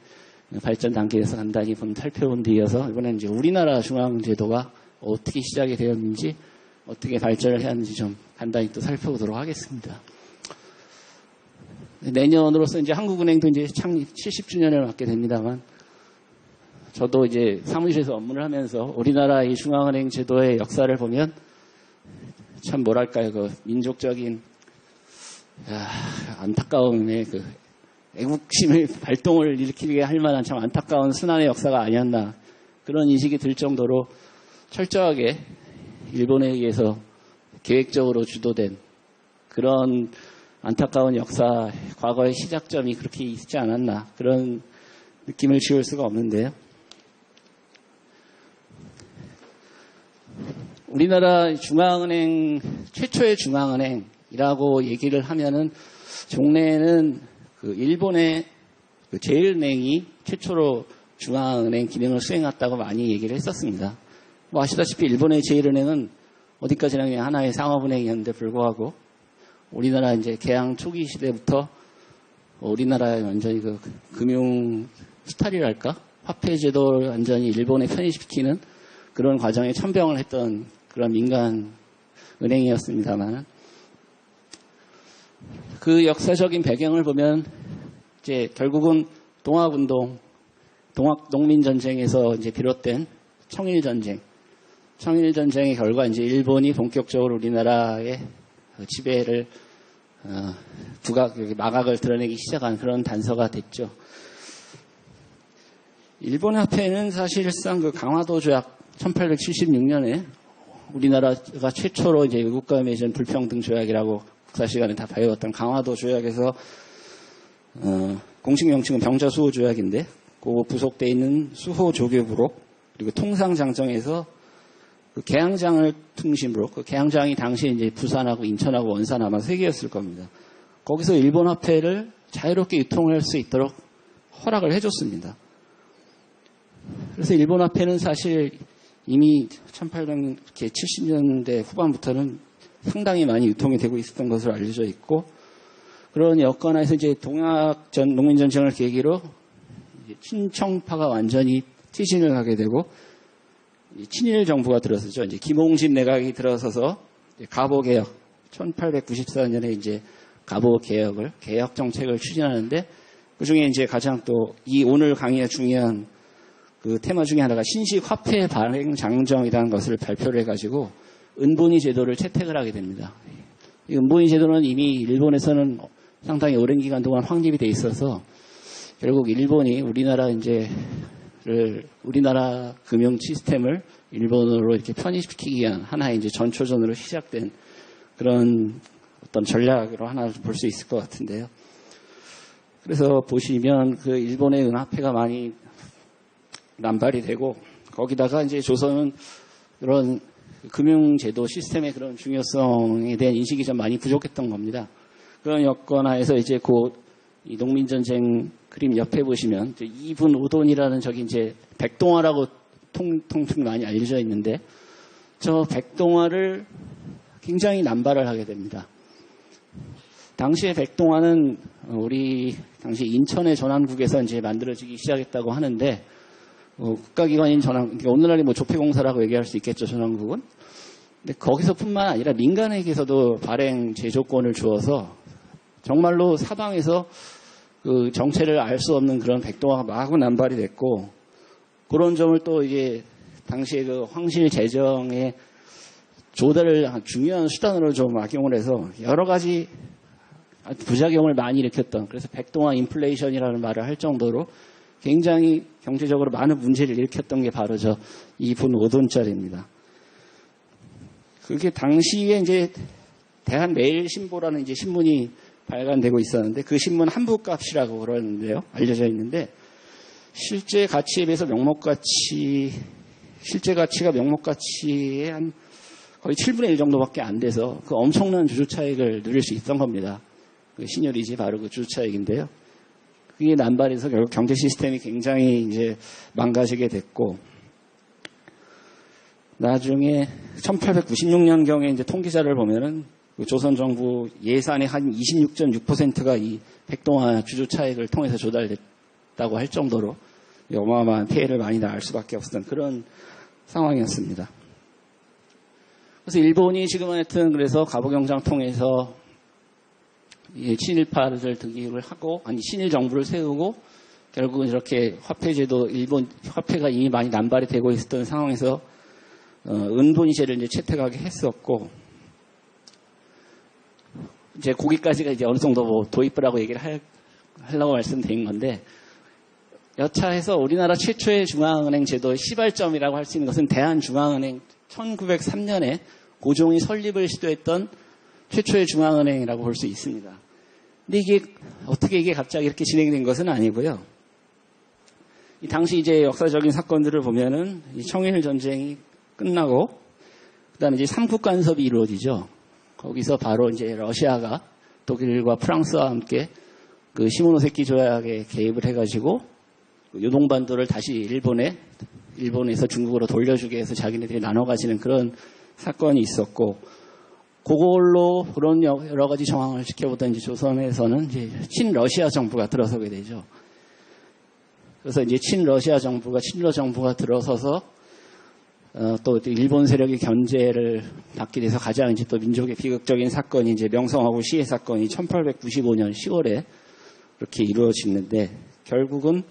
발전 단계에서 간단히 살펴본 뒤 이어서 이번에는 이제 우리나라 중앙제도가 어떻게 시작이 되었는지, 어떻게 발전을 해야 하는지 좀 간단히 또 살펴보도록 하겠습니다. 내년으로서 이제 한국은행도 이제 창립 70주년을 맞게 됩니다만, 저도 이제 사무실에서 업무를 하면서 우리나라 이 중앙은행 제도의 역사를 보면 참 뭐랄까요, 그 민족적인 안타까움의 그 애국심의 발동을 일으키게 할 만한 참 안타까운 순환의 역사가 아니었나, 그런 인식이 들 정도로 철저하게 일본에 의해서 계획적으로 주도된 그런 안타까운 역사, 과거의 시작점이 그렇게 있지 않았나, 그런 느낌을 지울 수가 없는데요. 우리나라 중앙은행, 최초의 중앙은행이라고 얘기를 하면은, 종래에는 그 일본의 그 제1은행이 최초로 중앙은행 기능을 수행했다고 많이 얘기를 했었습니다. 뭐 아시다시피 일본의 제1은행은 어디까지나 그냥 하나의 상업은행이었는데 불구하고, 우리나라 이제 개항 초기 시대부터 우리나라의 완전히 그 금융 수탈이랄까? 화폐 제도를 완전히 일본에 편입시키는 그런 과정에 천병을 했던 그런 민간 은행이었습니다만, 그 역사적인 배경을 보면 이제 결국은 동학운동, 동학농민전쟁에서 이제 비롯된 청일전쟁의 결과 이제 일본이 본격적으로 우리나라의 지배를 마각을 드러내기 시작한 그런 단서가 됐죠. 일본의 화폐는 사실상 그 강화도 조약 1876년에 우리나라가 최초로 이제 외국과 맺은 불평등 조약이라고 국사 시간에 다 배웠던 강화도 조약에서 공식 명칭은 병자수호 조약인데, 그 부속되어 있는 수호 조교부록, 그리고 통상장정에서 그 개항장을 중심으로, 그 개항장이 당시에 이제 부산하고 인천하고 원산 아마 세 개였을 겁니다. 거기서 일본 화폐를 자유롭게 유통할 수 있도록 허락을 해줬습니다. 그래서 일본 화폐는 사실 이미 1870년대 후반부터는 상당히 많이 유통이 되고 있었던 것으로 알려져 있고, 그런 여건에서 이제 동학전 농민전쟁을 계기로 친청파가 완전히 퇴진을 하게 되고, 친일 정부가 들어서죠. 이제 김홍진 내각이 들어서서 가보개혁, 1894년에 이제 가보개혁을, 개혁 정책을 추진하는데, 그 중에 이제 가장 또 이 오늘 강의가 중요한 그 테마 중에 하나가 신식 화폐 발행 장정이라는 것을 발표를 해가지고 은본위 제도를 채택을 하게 됩니다. 이 은본위 제도는 이미 일본에서는 상당히 오랜 기간 동안 확립이 돼 있어서 결국 일본이 우리나라 금융 시스템을 일본으로 이렇게 편입시키기 위한 하나의 이제 전초전으로 시작된 그런 어떤 전략으로 하나 볼 수 있을 것 같은데요. 그래서 보시면 그 일본의 은화폐가 많이 남발이 되고 거기다가 이제 조선은 그런 금융제도 시스템의 그런 중요성에 대한 인식이 좀 많이 부족했던 겁니다. 그런 여건 하에서 이제 이 농민전쟁 그림 옆에 보시면 2분 5돈이라는 저기 이제 백동화라고 통칭 많이 알려져 있는데 저 백동화를 굉장히 남발을 하게 됩니다. 당시에 백동화는 우리 당시 인천의 전환국에서 이제 만들어지기 시작했다고 하는데 국가기관인 오늘날이 뭐 조폐공사라고 얘기할 수 있겠죠, 전환국은. 근데 거기서뿐만 아니라 민간에게서도 발행 제조권을 주어서 정말로 사방에서 그 정체를 알 수 없는 그런 백동화가 마구 남발이 됐고 그런 점을 또 이제 당시에 그 황실 재정의 조달을 중요한 수단으로 좀 악용을 해서 여러 가지 부작용을 많이 일으켰던 그래서 백동화 인플레이션이라는 말을 할 정도로 굉장히 경제적으로 많은 문제를 일으켰던 게 바로 저 2분 5돈짜리입니다. 그게 당시에 이제 대한매일신보라는 이제 신문이 발간되고 있었는데 그 신문 한 부값이라고 그러는데요. 알려져 있는데 실제 가치에 비해서 실제 가치가 명목가치의 한 거의 7분의 1 정도밖에 안 돼서 그 엄청난 주주차익을 누릴 수 있던 겁니다. 그 신열이지 바로 그 주주차익인데요. 그게 남발해서 결국 경제 시스템이 굉장히 이제 망가지게 됐고 나중에 1896년경에 이제 통계자를 보면은 그 조선 정부 예산의 한 26.6%가 이 백동화 주주차익을 통해서 조달됐다고 할 정도로 어마어마한 피해를 많이 낳을 수밖에 없었던 그런 상황이었습니다. 그래서 일본이 지금 하여튼 그래서 가보경장 통해서 친일파를 등기를 하고 친일 정부를 세우고 결국은 이렇게 화폐제도 일본 화폐가 이미 많이 남발이 되고 있었던 상황에서 은본위제를 이제 채택하게 했었고 이제 거기까지가 이제 어느 정도 뭐 도입부라고 얘기를 하려고 말씀드린 건데 여차해서 우리나라 최초의 중앙은행 제도의 시발점이라고 할 수 있는 것은 대한중앙은행 1903년에 고종이 설립을 시도했던 최초의 중앙은행이라고 볼 수 있습니다. 근데 이게 어떻게 이게 갑자기 이렇게 진행된 것은 아니고요. 이 당시 이제 역사적인 사건들을 보면은 이 청일 전쟁이 끝나고 그다음에 이제 삼국 간섭이 이루어지죠. 거기서 바로 이제 러시아가 독일과 프랑스와 함께 그 시모노세키 조약에 개입을 해가지고 요동반도를 다시 일본에서 중국으로 돌려주게 해서 자기네들이 나눠 가지는 그런 사건이 있었고, 그걸로 그런 여러 가지 정황을 지켜보던 이제 조선에서는 이제 친러시아 정부가 들어서게 되죠. 그래서 이제 친러 정부가 들어서서 또 일본 세력의 견제를 받게 돼서 가장 이제 또 민족의 비극적인 사건이 이제 명성하고 시해 사건이 1895년 10월에 그렇게 이루어지는데, 결국은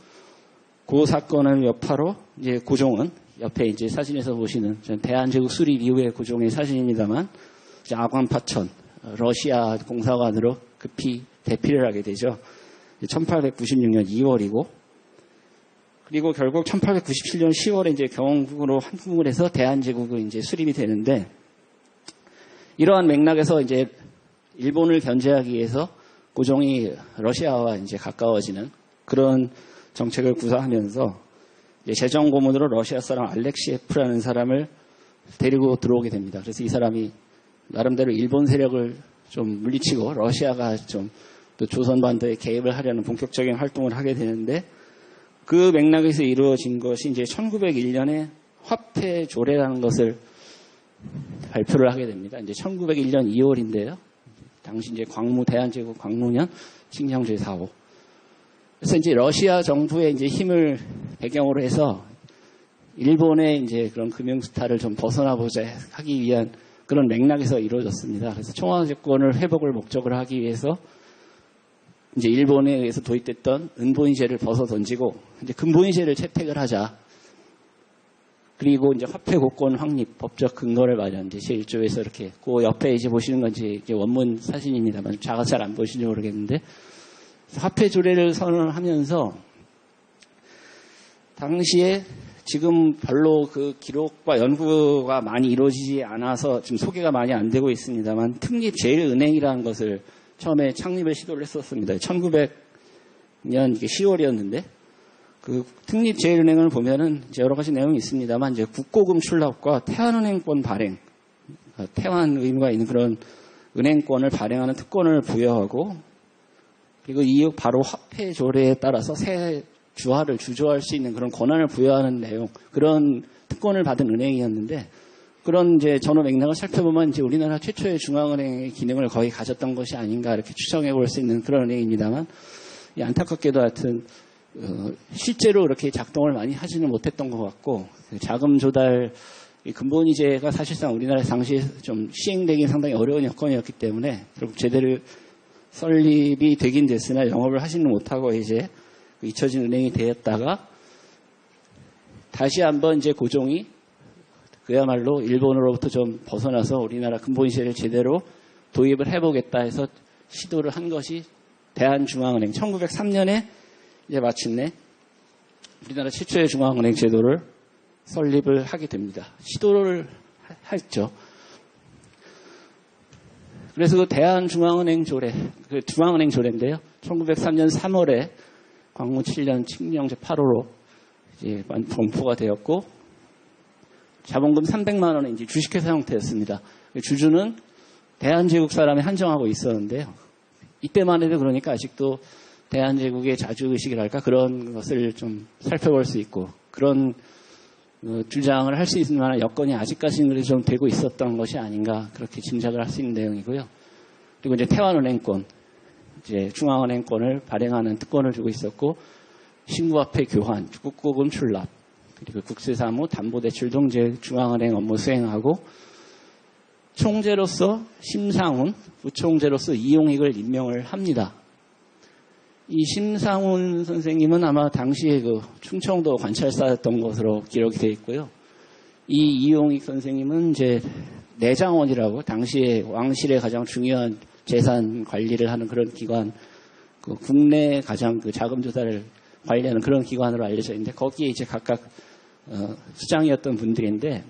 그 사건을 여파로 이제 고종은 옆에 이제 사진에서 보시는 대한제국 수립 이후의 고종의 사진입니다만, 이제 아관파천 러시아 공사관으로 급히 대피를 하게 되죠. 1896년 2월이고, 그리고 결국 1897년 10월에 이제 경원국으로 한국을 해서 대한제국이 이제 수립이 되는데, 이러한 맥락에서 이제 일본을 견제하기 위해서 고종이 러시아와 이제 가까워지는 그런 정책을 구사하면서 이제 재정 고문으로 러시아 사람 알렉시에프라는 사람을 데리고 들어오게 됩니다. 그래서 이 사람이 나름대로 일본 세력을 좀 물리치고 러시아가 좀 또 조선 반도에 개입을 하려는 본격적인 활동을 하게 되는데, 그 맥락에서 이루어진 것이 이제 1901년에 화폐 조례라는 것을 발표를 하게 됩니다. 이제 1901년 2월인데요. 당시 이제 대한제국 광무년 칭령제 4호. 그래서 이제 러시아 정부의 이제 힘을 배경으로 해서 일본의 이제 그런 금융스타를 좀 벗어나보자 하기 위한 그런 맥락에서 이루어졌습니다. 그래서 청와대권을 회복을 목적으로 하기 위해서 이제 일본에 의해서 도입됐던 은본위제를 벗어 던지고 이제 금본위제를 채택을 하자. 그리고 이제 화폐 고권 확립 법적 근거를 마련. 이제 제1조에서 이렇게 그 옆에 이제 보시는 건 이제 원문 사진입니다만 작아서 잘 안 보시는지 모르겠는데, 화폐 조례를 선언하면서 당시에 지금 별로 그 기록과 연구가 많이 이루어지지 않아서 지금 소개가 많이 안 되고 있습니다만, 특립 제1은행이라는 것을 처음에 창립을 시도를 했었습니다. 이게 10월이었는데 그 특립제일은행을 보면은 이제 여러 가지 내용이 있습니다만 이제 국고금 출납과 태환은행권 발행, 태환 의무가 있는 그런 은행권을 발행하는 특권을 부여하고 그리고 이후 바로 화폐 조례에 따라서 새 주화를 주조할 수 있는 그런 권한을 부여하는 내용, 그런 특권을 받은 은행이었는데 그런 이제 전후 맥락을 살펴보면 이제 우리나라 최초의 중앙은행의 기능을 거의 가졌던 것이 아닌가 이렇게 추정해 볼 수 있는 그런 은행입니다만 안타깝게도 하여튼 실제로 그렇게 작동을 많이 하지는 못했던 것 같고 자금 조달 근본이제가 사실상 우리나라 당시에 좀 시행되기 상당히 어려운 여건이었기 때문에 결국 제대로 설립이 되긴 됐으나 영업을 하지는 못하고 이제 잊혀진 은행이 되었다가 다시 한번 이제 고종이 그야말로 일본으로부터 좀 벗어나서 우리나라 근본시제를 제대로 도입을 해보겠다 해서 시도를 한 것이 대한중앙은행 1903년에 이제 마침내 우리나라 최초의 중앙은행 제도를 설립을 하게 됩니다. 시도를 했죠. 그래서 그 대한중앙은행 조례, 그 중앙은행 조례인데요. 1903년 3월에 광무 7년 칙령제 8호로 이제 공포가 되었고 자본금 300만 원의 이제 주식회사 형태였습니다. 주주는 대한제국 사람이 한정하고 있었는데요. 이때만 해도 그러니까 아직도 대한제국의 자주의식이랄까 그런 것을 좀 살펴볼 수 있고 그런 주장을 할 수 있을 만한 여건이 아직까지는 그래도 좀 되고 있었던 것이 아닌가 그렇게 짐작을 할 수 있는 내용이고요. 그리고 이제 태환은행권, 이제 중앙은행권을 발행하는 특권을 주고 있었고 신구화폐 교환, 국고금 출납, 그리고 국세사무, 담보대출 등 중앙은행 업무 수행하고 총재로서 심상훈, 부총재로서 이용익을 임명을 합니다. 이 심상훈 선생님은 아마 당시에 그 충청도 관찰사였던 것으로 기록이 되어 있고요. 이 이용익 선생님은 이제 내장원이라고 당시에 왕실의 가장 중요한 재산 관리를 하는 그런 기관, 그 국내 가장 그 자금 조달을 관리하는 그런 기관으로 알려져 있는데 거기에 이제 각각 수장이었던 분들인데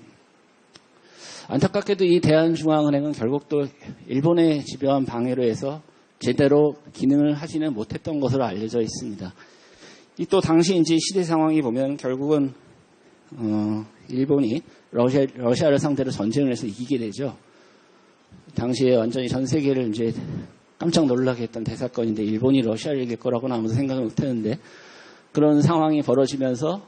안타깝게도 이 대한중앙은행은 결국 또 일본의 집요한 방해로 해서 제대로 기능을 하지는 못했던 것으로 알려져 있습니다. 이 또 당시 이제 시대 상황이 보면 결국은 일본이 러시아를 상대로 전쟁을 해서 이기게 되죠. 당시에 완전히 전 세계를 이제 깜짝 놀라게 했던 대사건인데 일본이 러시아를 이길 거라고는 아무도 생각을 못했는데 그런 상황이 벌어지면서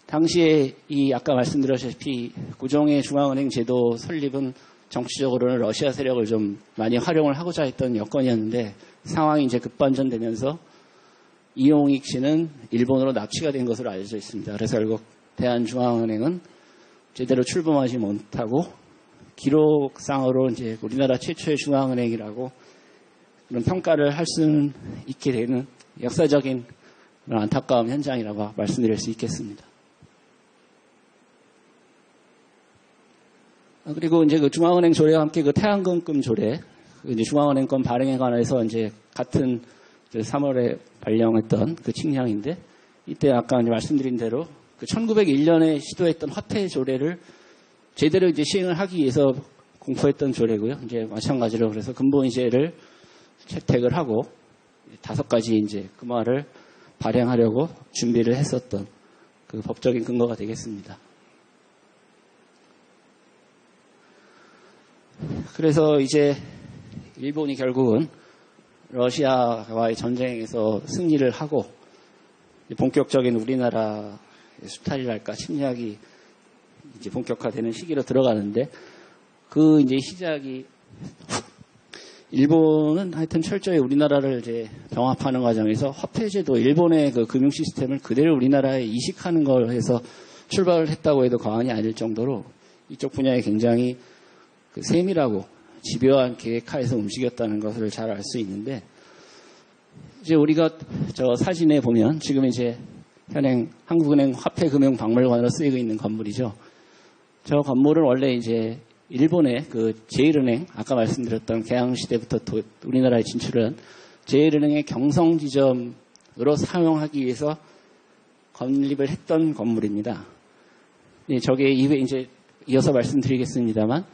당시에 이 아까 말씀드렸다시피 고종의 중앙은행 제도 설립은 정치적으로는 러시아 세력을 좀 많이 활용을 하고자 했던 여건이었는데 상황이 이제 급반전되면서 이용익 씨는 일본으로 납치가 된 것으로 알려져 있습니다. 그래서 결국 대한중앙은행은 제대로 출범하지 못하고 기록상으로 이제 우리나라 최초의 중앙은행이라고 그런 평가를 할 수는 있게 되는 역사적인 그런 안타까운 현장이라고 말씀드릴 수 있겠습니다. 그리고 이제 그 중앙은행 조례와 함께 그 태환금금 조례, 이제 중앙은행권 발행에 관해서 이제 같은 3월에 발령했던 그 칙령인데 이때 아까 이제 말씀드린 대로 그 1901년에 시도했던 화폐 조례를 제대로 이제 시행을 하기 위해서 공포했던 조례고요. 이제 마찬가지로 그래서 근본이제를 채택을 하고 5가지 이제 금화를 발행하려고 준비를 했었던 그 법적인 근거가 되겠습니다. 그래서 이제 일본이 결국은 러시아와의 전쟁에서 승리를 하고 본격적인 우리나라의 수탈이랄까 침략이 이제 본격화되는 시기로 들어가는데 그 이제 시작이 일본은 하여튼 철저히 우리나라를 이제 병합하는 과정에서 화폐제도 일본의 그 금융 시스템을 그대로 우리나라에 이식하는 걸 해서 출발을 했다고 해도 과언이 아닐 정도로 이쪽 분야에 굉장히 그 세밀하고 집요한 계획하에서 움직였다는 것을 잘 알 수 있는데 이제 우리가 저 사진에 보면 지금 이제 현행 한국은행 화폐금융박물관으로 쓰이고 있는 건물이죠. 저 건물은 원래 이제 일본의 그 제1은행 아까 말씀드렸던 개항시대부터 우리나라에 진출한 제1은행의 경성지점으로 사용하기 위해서 건립을 했던 건물입니다. 네, 저게 이제 이어서 말씀드리겠습니다만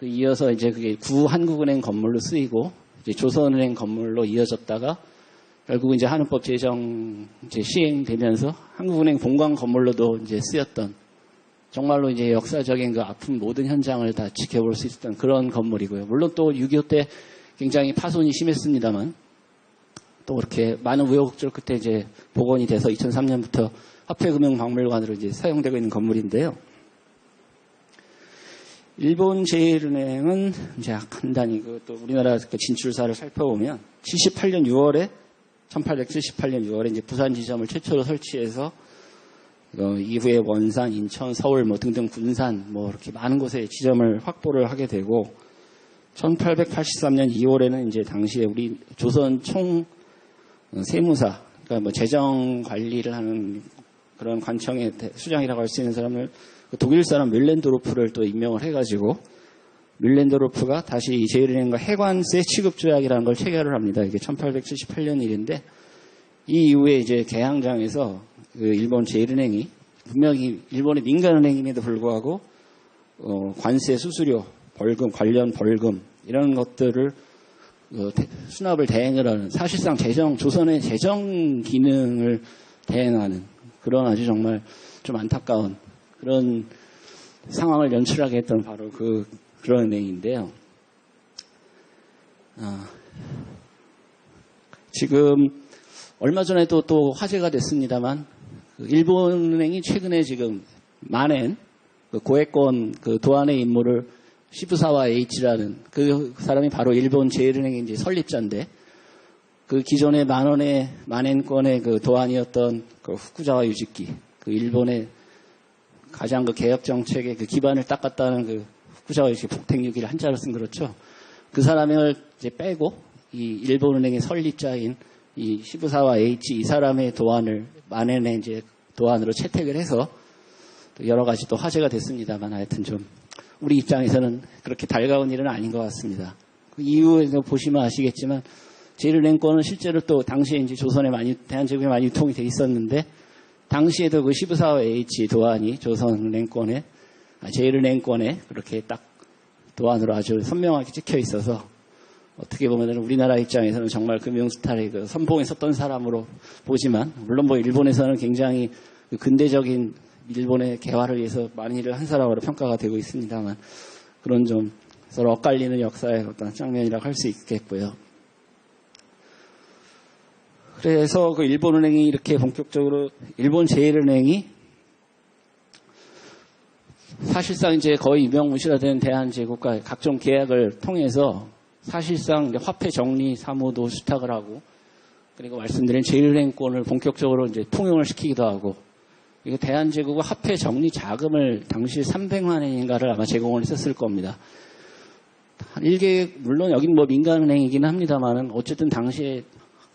이어서 이제 그게 구한국은행 건물로 쓰이고 이제 조선은행 건물로 이어졌다가 결국 이제 한은법 제정 이제 시행되면서 한국은행 본관 건물로도 이제 쓰였던 정말로 이제 역사적인 그 아픈 모든 현장을 다 지켜볼 수 있었던 그런 건물이고요. 물론 또 6.25 때 굉장히 파손이 심했습니다만 또 그렇게 많은 우여곡절 끝에 이제 복원이 돼서 2003년부터 화폐금융박물관으로 이제 사용되고 있는 건물인데요. 일본 제1은행은 이제 간단히 또 우리나라 진출사를 살펴보면 1878년 6월에 이제 부산 지점을 최초로 설치해서 이후에 원산, 인천, 서울 뭐 등등 군산 뭐 이렇게 많은 곳에 지점을 확보를 하게 되고 1883년 2월에는 이제 당시에 우리 조선 총 세무사, 그러니까 뭐 재정 관리를 하는 그런 관청의 수장이라고 할 수 있는 사람을 독일 사람 뮬렌도르프를 또 임명을 해가지고 뮬렌도르프가 다시 제1은행과 해관세 취급 조약이라는 걸 체결을 합니다. 이게 1878년 일인데 이 이후에 이제 개항장에서 그 일본 제1은행이 분명히 일본의 민간은행임에도 불구하고 관세, 수수료, 벌금, 관련 벌금 이런 것들을 수납을 대행을 하는 사실상 조선의 재정 기능을 대행하는 그런 아주 정말 좀 안타까운 그런 상황을 연출하게 했던 바로 그런 은행인데요. 지금 얼마 전에도 또 화제가 됐습니다만 일본은행이 최근에 지금 만엔 고액권 도안의 인물을 시부사와 H라는 그 사람이 바로 일본 제1은행의 이제 설립자인데 그 기존의 만엔권의 그 도안이었던 그 후쿠자와 유지키 그 일본의 가장 그 개혁 정책의 그 기반을 닦았다는 그 후쿠자와 유지키 복택유기를 한자로 쓴 그렇죠. 그 사람을 이제 빼고 이 일본은행의 설립자인 이 시부사와 H 이 사람의 도안을 만엔의 이제 도안으로 채택을 해서 또 여러 가지 또 화제가 됐습니다만 하여튼 좀 우리 입장에서는 그렇게 달가운 일은 아닌 것 같습니다. 그 이후에서 보시면 아시겠지만 제1은행권은 실제로 또 당시에 이제 조선에 대한제국에 많이 유통이 돼 있었는데 당시에도 그 시부사와 H 도안이 조선은행권에 제1은행권에 그렇게 딱 도안으로 아주 선명하게 찍혀 있어서 어떻게 보면 우리나라 입장에서는 정말 금융스타일의 그 선봉에 섰던 사람으로 보지만 물론 뭐 일본에서는 굉장히 근대적인 일본의 개화를 위해서 많은 일을 한 사람으로 평가가 되고 있습니다만 그런 좀 서로 엇갈리는 역사의 어떤 장면이라고 할 수 있겠고요. 그래서 그 일본은행이 이렇게 본격적으로 일본 제1은행이 사실상 이제 거의 유명무실화된 대한제국과 각종 계약을 통해서 사실상 이제 화폐 정리 사무도 수탁을 하고 그리고 말씀드린 제1은행권을 본격적으로 이제 통용을 시키기도 하고 이게 대한제국의 화폐 정리 자금을 당시 300만 엔인가를 아마 제공을 했었을 겁니다. 일개 물론 여긴 뭐 민간은행이긴 합니다만은 어쨌든 당시에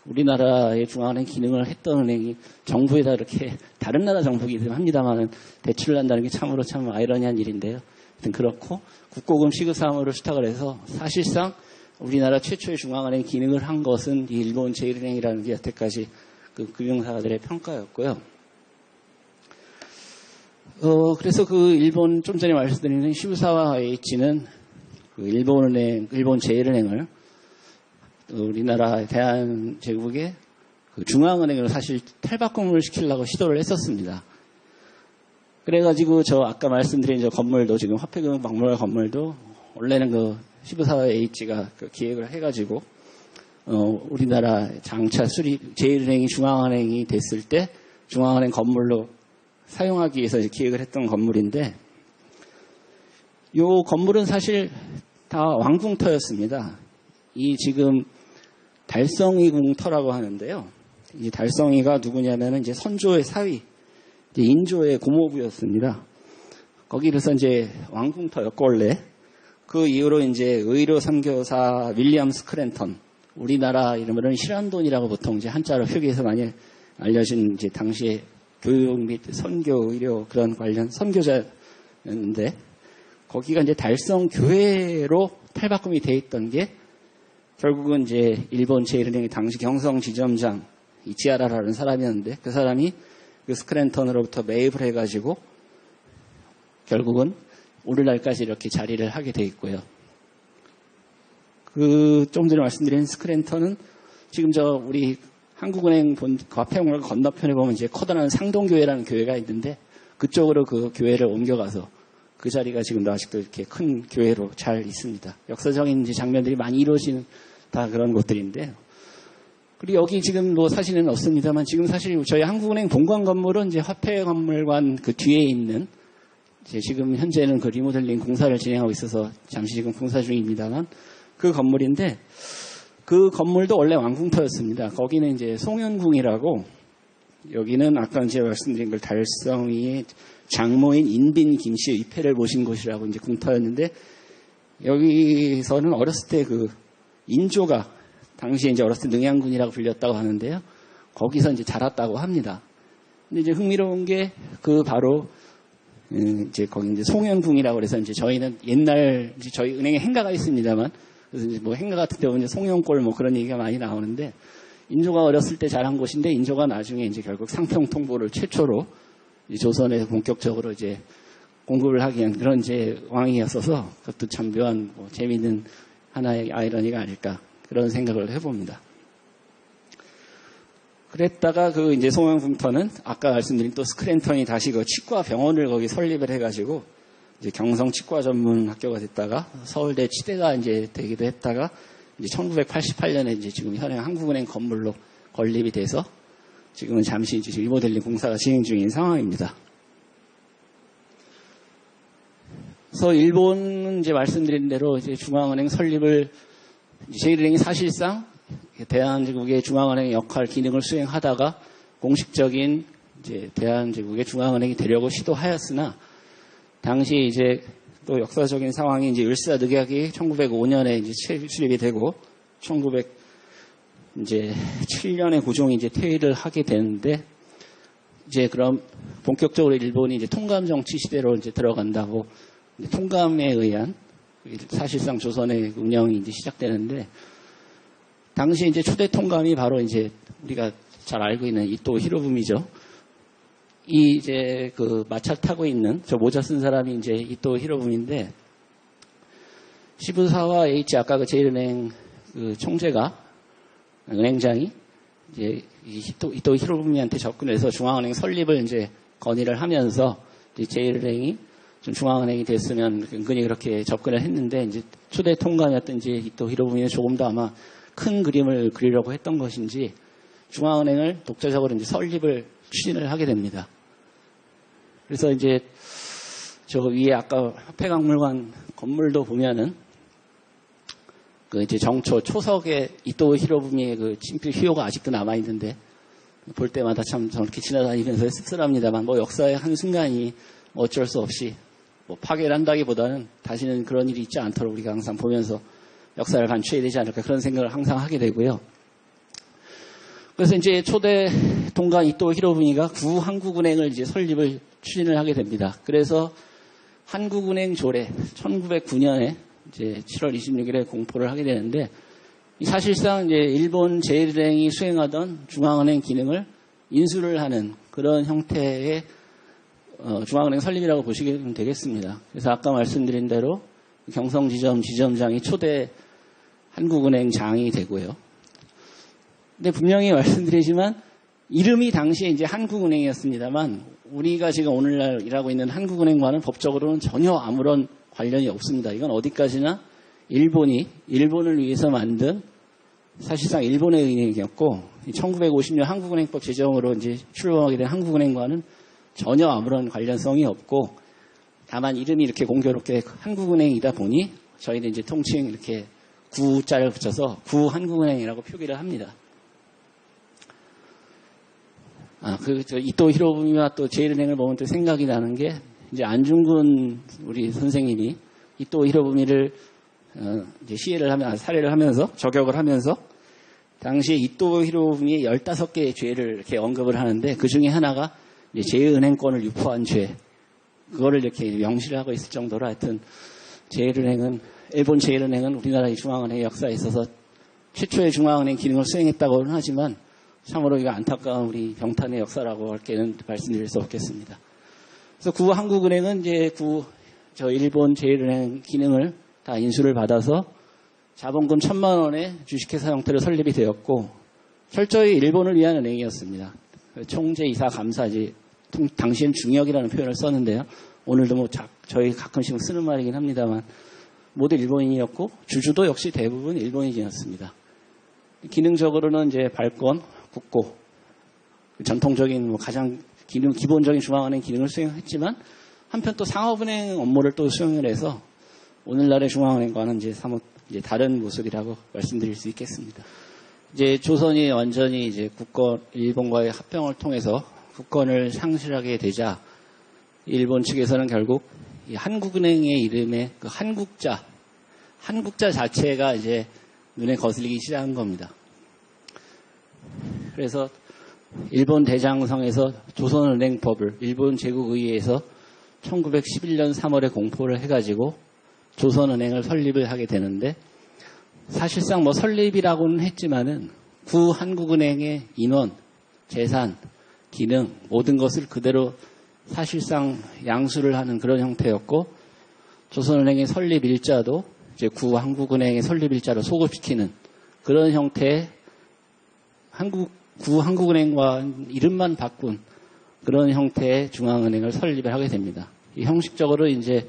우리나라의 중앙은행 기능을 했던 은행이 정부에다 이렇게 다른 나라 정부이긴 합니다만은 대출을 한다는 게 참으로 참 아이러니한 일인데요. 하여튼 그렇고 국고금 시급 사무를 수탁을 해서 사실상 우리나라 최초의 중앙은행 기능을 한 것은 이 일본 제1은행이라는 게 여태까지 그 금융사들의 평가였고요. 그래서 그 일본 좀 전에 말씀드린 시부사와 H는 그 일본 제1은행을 우리나라 대한제국의 그 중앙은행으로 사실 탈바꿈을 시키려고 시도를 했었습니다. 그래가지고 저 아까 말씀드린 저 건물도 지금 화폐금융박물관 건물도 원래는 그 시부사와 H가 그 기획을 해가지고 우리나라 장차 수립 제1은행이 중앙은행이 됐을 때 중앙은행 건물로 사용하기 위해서 기획을 했던 건물인데 이 건물은 사실 다 왕궁터였습니다. 이 지금 달성이 궁터라고 하는데요. 이 달성이가 누구냐면은 이제 선조의 사위, 이제 인조의 고모부였습니다. 거기서 이제 왕궁터였고 원래 그 이후로 이제 의료 선교사 윌리엄 스크랜턴, 우리나라 이름으로는 실한돈이라고 보통 이제 한자로 표기해서 많이 알려진 이제 당시에 교육 및 선교, 의료 그런 관련 선교자였는데 거기가 이제 달성 교회로 탈바꿈이 돼 있던 게 결국은 이제 일본 제1은행의 당시 경성 지점장 이치하라라는 사람이었는데 그 사람이 그 스크랜턴으로부터 매입을 해가지고 결국은 오늘날까지 이렇게 자리를 하게 돼 있고요. 그 좀 전에 말씀드린 스크랜턴은 지금 우리 한국은행 그 화폐공장 건너편에 보면 이제 커다란 상동교회라는 교회가 있는데 그쪽으로 그 교회를 옮겨가서 그 자리가 지금도 아직도 이렇게 큰 교회로 잘 있습니다. 역사적인 이제 장면들이 많이 이루어지는 다 그런 곳들인데, 그리고 여기 지금 뭐 사진은 없습니다만 지금 사실 저희 한국은행 본관 건물은 이제 화폐건물관 그 뒤에 있는 이제 지금 현재는 그 리모델링 공사를 진행하고 있어서 잠시 지금 공사 중입니다만 그 건물인데, 그 건물도 원래 왕궁터였습니다. 거기는 이제 송현궁이라고, 여기는 아까 이제 말씀드린 걸 달성이의 장모인 인빈 김씨의 위패를 모신 곳이라고 이제 궁터였는데, 여기서는 어렸을 때 그 인조가 당시에 이제 어렸을 때 능양군이라고 불렸다고 하는데요. 거기서 이제 자랐다고 합니다. 근데 이제 흥미로운 게 그 바로 이제 거기 이제 송현궁이라고 그래서 이제 저희는 옛날 이제 저희 은행에 행가가 있습니다만, 그래서 이제 뭐 행가 같은 데 보면 송현골 뭐 그런 얘기가 많이 나오는데, 인조가 어렸을 때 자란 곳인데 인조가 나중에 이제 결국 상평통보를 최초로 조선에 본격적으로 이제 공급을 하기 위한 그런 이제 왕이었어서 그것도 참 묘한 뭐 재미있는 하나의 아이러니가 아닐까 그런 생각을 해봅니다. 그랬다가 그 이제 송현궁터는 아까 말씀드린 또 스크랜턴이 다시 그 치과 병원을 거기 설립을 해가지고 이제 경성 치과 전문 학교가 됐다가 서울대 치대가 이제 되기도 했다가 이제 1988년에 이제 지금 현행 한국은행 건물로 건립이 돼서 지금은 잠시 이제 리모델링 공사가 진행 중인 상황입니다. 그래서 일본은 이제 말씀드린 대로 이제 중앙은행 설립을 제1은행이 사실상 대한제국의 중앙은행의 역할, 기능을 수행하다가 공식적인 이제 대한제국의 중앙은행이 되려고 시도하였으나, 당시 이제 또 역사적인 상황이 이제 을사늑약이 1905년에 이제 수립이 되고 1907년에 고종이 이제 퇴위를 하게 되는데, 이제 그럼 본격적으로 일본이 이제 통감 정치 시대로 이제 들어간다고, 통감에 의한 사실상 조선의 운영이 이제 시작되는데, 당시 이제 초대 통감이 바로 이제 우리가 잘 알고 있는 이토 히로부미죠. 이 이제 그 마차 타고 있는 저 모자 쓴 사람이 이제 이토 히로부미인데, 시부사와 H 아까 그 제1은행 그 총재가 은행장이 이제 이토 히로부미한테 접근해서 중앙은행 설립을 이제 건의를 하면서 이제 제1은행이 좀 중앙은행이 됐으면 은근히 그렇게 접근을 했는데, 이제 초대 통감이었던 이제 이토 히로부미는 조금 더 아마 큰 그림을 그리려고 했던 것인지 중앙은행을 독자적으로 이제 설립을 추진을 하게 됩니다. 그래서 이제 저 위에 아까 화폐박물관 건물도 보면은 그 이제 정초 초석에 이토 히로부미의 그 친필 휘호가 아직도 남아 있는데, 볼 때마다 참 저렇게 지나다니면서 씁쓸합니다만, 뭐 역사의 한 순간이 어쩔 수 없이 뭐 파괴를 한다기보다는 다시는 그런 일이 있지 않도록 우리가 항상 보면서 역사를 간추해야 되지 않을까 그런 생각을 항상 하게 되고요. 그래서 이제 초대 통감 이토 히로부미가 구한국은행을 이제 설립을 추진을 하게 됩니다. 그래서 한국은행 조례 1909년에 이제 7월 26일에 공포를 하게 되는데, 사실상 이제 일본 제1은행이 수행하던 중앙은행 기능을 인수를 하는 그런 형태의 중앙은행 설립이라고 보시면 되겠습니다. 그래서 아까 말씀드린 대로 경성지점 지점장이 초대 한국은행장이 되고요. 근데 분명히 말씀드리지만 이름이 당시에 이제 한국은행이었습니다만, 우리가 지금 오늘날 일하고 있는 한국은행과는 법적으로는 전혀 아무런 관련이 없습니다. 이건 어디까지나 일본을 위해서 만든 사실상 일본의 은행이었고, 1950년 한국은행법 제정으로 이제 출범하게 된 한국은행과는 전혀 아무런 관련성이 없고, 다만 이름이 이렇게 공교롭게 한국은행이다 보니 저희는 이제 통칭 이렇게 구자를 붙여서 구한국은행이라고 표기를 합니다. 이토 히로부미와 또 제1은행을 보면 또 생각이 나는 게, 이제 안중근 우리 선생님이 이토 히로부미를 이제 사례를 하면서 저격을 하면서 당시에 이토 히로부미의 15개의 죄를 이렇게 언급을 하는데, 그 중에 하나가 이제 제1은행권을 유포한 죄, 그거를 이렇게 명시를 하고 있을 정도로 하여튼 일본 제1은행은 우리나라의 중앙은행 역사에 있어서 최초의 중앙은행 기능을 수행했다고는 하지만 참으로 이거 안타까운 우리 병탄의 역사라고 할게는 말씀드릴 수 없겠습니다. 그래서 구한국은행은 이제 일본 제1은행 기능을 다 인수를 받아서 자본금 1,000만 원의 주식회사 형태로 설립이 되었고, 철저히 일본을 위한 은행이었습니다. 총재이사 감사지 당시엔 중역이라는 표현을 썼는데요. 오늘도 뭐 저희 가끔씩 쓰는 말이긴 합니다만 모두 일본인이었고 주주도 역시 대부분 일본인이었습니다. 기능적으로는 이제 발권, 국고, 전통적인 뭐 가장 기본적인 중앙은행 기능을 수행했지만 한편 또 상업은행 업무를 또 수행을 해서 오늘날의 중앙은행과는 이제 사뭇 이제 다른 모습이라고 말씀드릴 수 있겠습니다. 이제 조선이 완전히 이제 일본과의 합병을 통해서 국권을 상실하게 되자 일본 측에서는 결국 이 한국은행의 이름의 그 한국자 자체가 이제 눈에 거슬리기 시작한 겁니다. 그래서 일본 대장성에서 조선은행법을 일본 제국의회에서 1911년 3월에 공포를 해가지고 조선은행을 설립을 하게 되는데 사실상 뭐 설립이라고는 했지만은 구 한국은행의 인원, 재산, 기능 모든 것을 그대로 사실상 양수를 하는 그런 형태였고 조선은행의 설립 일자도 이제 구 한국은행의 설립 일자로 소급시키는 그런 형태의 구 한국은행과 이름만 바꾼 그런 형태의 중앙은행을 설립을 하게 됩니다. 이 형식적으로 이제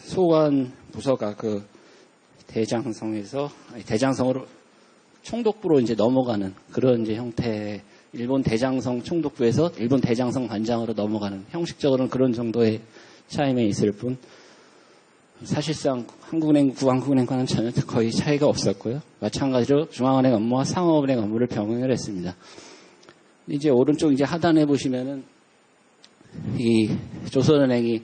소관 부서가 그 대장성으로 총독부로 이제 넘어가는 그런 이제 형태의 일본 대장성 총독부에서 일본 대장성 관장으로 넘어가는 형식적으로는 그런 정도의 차이만 있을 뿐 사실상 한국은행, 구한국은행과는 전혀 거의 차이가 없었고요. 마찬가지로 중앙은행 업무와 상업은행 업무를 병행을 했습니다. 이제 오른쪽 이제 하단에 보시면은 이 조선은행이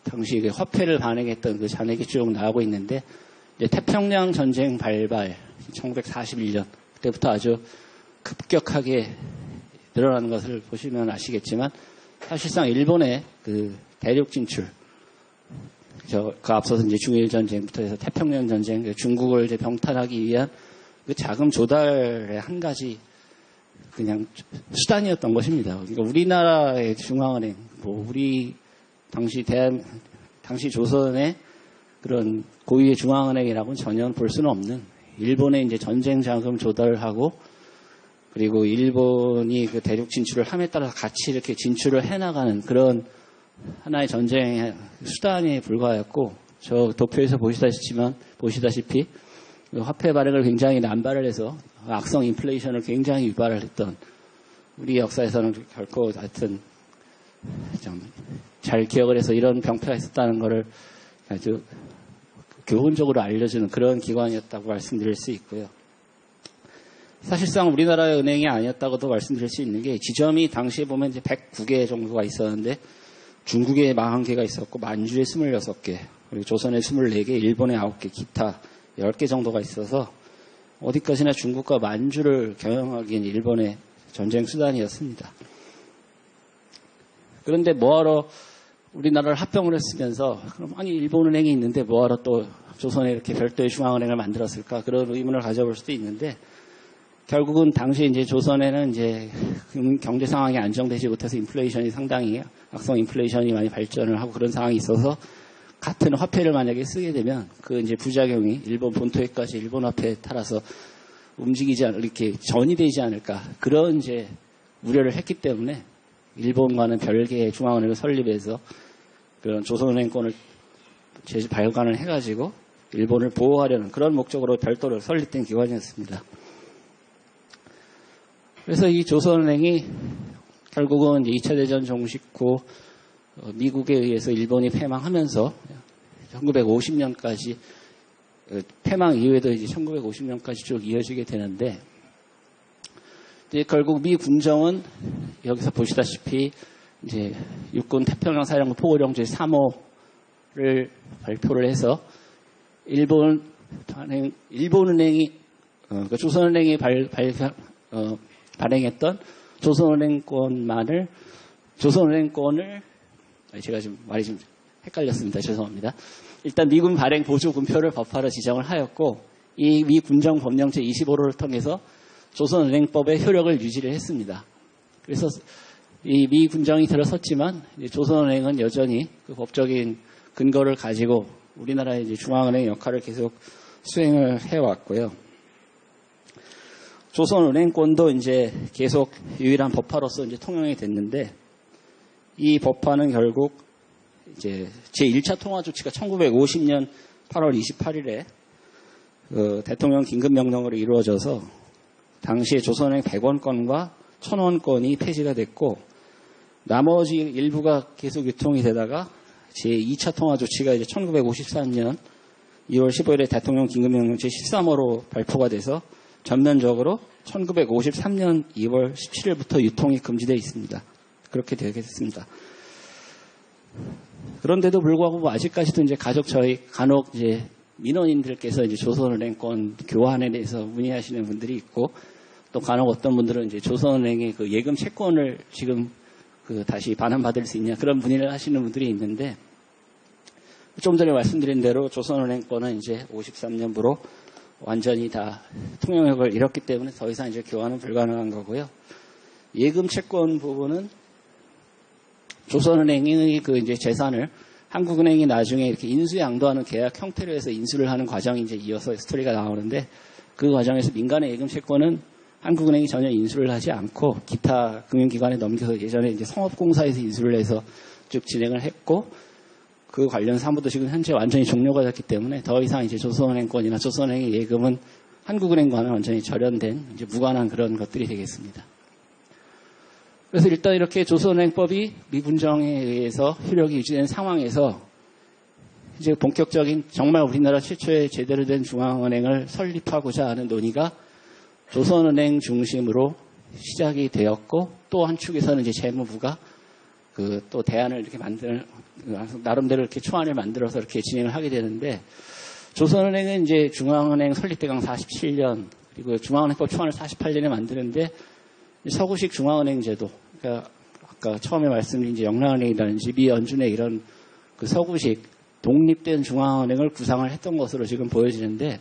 당시 화폐를 발행했던 그 잔액이 쭉 나오고 있는데 이제 태평양 전쟁 발발 1941년 그때부터 아주 급격하게 늘어나는 것을 보시면 아시겠지만 사실상 일본의 그 대륙 진출 그 앞서서 이제 중일 전쟁부터 해서 태평양 전쟁 중국을 이제 병탈하기 위한 그 자금 조달의 한 가지 그냥 수단이었던 것입니다. 그러니까 우리나라의 중앙은행, 우리 당시 조선의 그런 고유의 중앙은행이라고는 전혀 볼 수는 없는 일본의 이제 전쟁 자금 조달하고 그리고 일본이 그 대륙 진출을 함에 따라서 같이 이렇게 진출을 해나가는 그런 하나의 전쟁의 수단에 불과했고 저 도표에서 보시다시피 화폐 발행을 굉장히 남발을 해서 악성 인플레이션을 굉장히 유발을 했던 우리 역사에서는 결코 하여튼 좀 잘 기억을 해서 이런 병폐가 있었다는 것을 아주 교훈적으로 알려주는 그런 기관이었다고 말씀드릴 수 있고요. 사실상 우리나라의 은행이 아니었다고도 말씀드릴 수 있는 게 지점이 당시에 보면 이제 109개 정도가 있었는데 중국에 40개가 있었고 만주에 26개 그리고 조선에 24개 일본에 9개 기타 10개 정도가 있어서 어디까지나 중국과 만주를 경영하기엔 일본의 전쟁 수단이었습니다. 그런데 뭐하러 우리나라를 합병을 했으면서 그럼 아니 일본은행이 있는데 뭐하러 또 조선에 이렇게 별도의 중앙은행을 만들었을까 그런 의문을 가져볼 수도 있는데 결국은 당시 이제 조선에는 이제 경제 상황이 안정되지 못해서 인플레이션이 상당히 악성 인플레이션이 많이 발전을 하고 그런 상황이 있어서 같은 화폐를 만약에 쓰게 되면 그 이제 부작용이 일본 본토에까지 일본 화폐에 따라서 움직이지 않을 이렇게 전이 되지 않을까 그런 이제 우려를 했기 때문에 일본과는 별개의 중앙은행을 설립해서 그런 조선은행권을 발간을 해가지고 일본을 보호하려는 그런 목적으로 별도로 설립된 기관이었습니다. 그래서 이 조선은행이 결국은 2차 대전 종식 후 미국에 의해서 일본이 패망하면서 1950년까지 패망 이후에도 이제 1950년까지 쭉 이어지게 되는데 이제 결국 미 군정은 여기서 보시다시피 이제 육군 태평양 사령부 포고령 제3호를 발표를 해서 일본은행이 그러니까 조선은행이 발행했던 조선은행권을 제가 지금 말이 좀 헷갈렸습니다. 죄송합니다. 일단 미군 발행 보조 군표를 법화로 지정을 하였고 이 미 군정 법령 제25호를 통해서 조선은행법의 효력을 유지를 했습니다. 그래서 이 미 군정이 들어섰지만 조선은행은 여전히 그 법적인 근거를 가지고 우리나라의 이제 중앙은행 역할을 계속 수행을 해왔고요. 조선은행권도 이제 계속 유일한 법화로서 이제 통용이 됐는데, 이 법화는 결국 이제 제1차 통화 조치가 1950년 8월 28일에 대통령 긴급명령으로 이루어져서 당시에 조선은행 100원권과 1000원권이 폐지가 됐고, 나머지 일부가 계속 유통이 되다가 제2차 통화 조치가 이제 1954년 2월 15일에 대통령 긴급명령 제13호로 발표가 돼서 전면적으로 1953년 2월 17일부터 유통이 금지되어 있습니다. 그렇게 되겠습니다. 그런데도 불구하고 뭐 아직까지도 이제 간혹 이제 민원인들께서 이제 조선은행권 교환에 대해서 문의하시는 분들이 있고, 또 간혹 어떤 분들은 이제 조선은행의 그 예금 채권을 지금 다시 반환받을 수 있냐, 그런 문의를 하시는 분들이 있는데, 좀 전에 말씀드린 대로 조선은행권은 이제 53년부로 완전히 다 통용력을 잃었기 때문에 더 이상 이제 교환은 불가능한 거고요. 예금 채권 부분은 조선은행의 그 이제 재산을 한국은행이 나중에 이렇게 인수양도하는 계약 형태로 해서 인수를 하는 과정이 이제 이어서 스토리가 나오는데, 그 과정에서 민간의 예금 채권은 한국은행이 전혀 인수를 하지 않고 기타 금융기관에 넘겨서 예전에 이제 성업공사에서 인수를 해서 쭉 진행을 했고, 그 관련 사무도 지금 현재 완전히 종료가 됐기 때문에 더 이상 이제 조선은행권이나 조선은행의 예금은 한국은행과는 완전히 절연된 이제 무관한 그런 것들이 되겠습니다. 그래서 일단 이렇게 조선은행법이 미군정에 의해서 효력이 유지된 상황에서 이제 본격적인 정말 우리나라 최초의 제대로 된 중앙은행을 설립하고자 하는 논의가 조선은행 중심으로 시작이 되었고, 또 한 축에서는 이제 재무부가 또 대안을 이렇게 나름대로 이렇게 초안을 만들어서 이렇게 진행을 하게 되는데, 조선은행은 이제 중앙은행 설립대강 47년, 그리고 중앙은행법 초안을 48년에 만드는데, 서구식 중앙은행 제도, 그러니까 아까 처음에 말씀드린 이제 영랑은행이라든지 미연준의 이런 그 서구식 독립된 중앙은행을 구상을 했던 것으로 지금 보여지는데,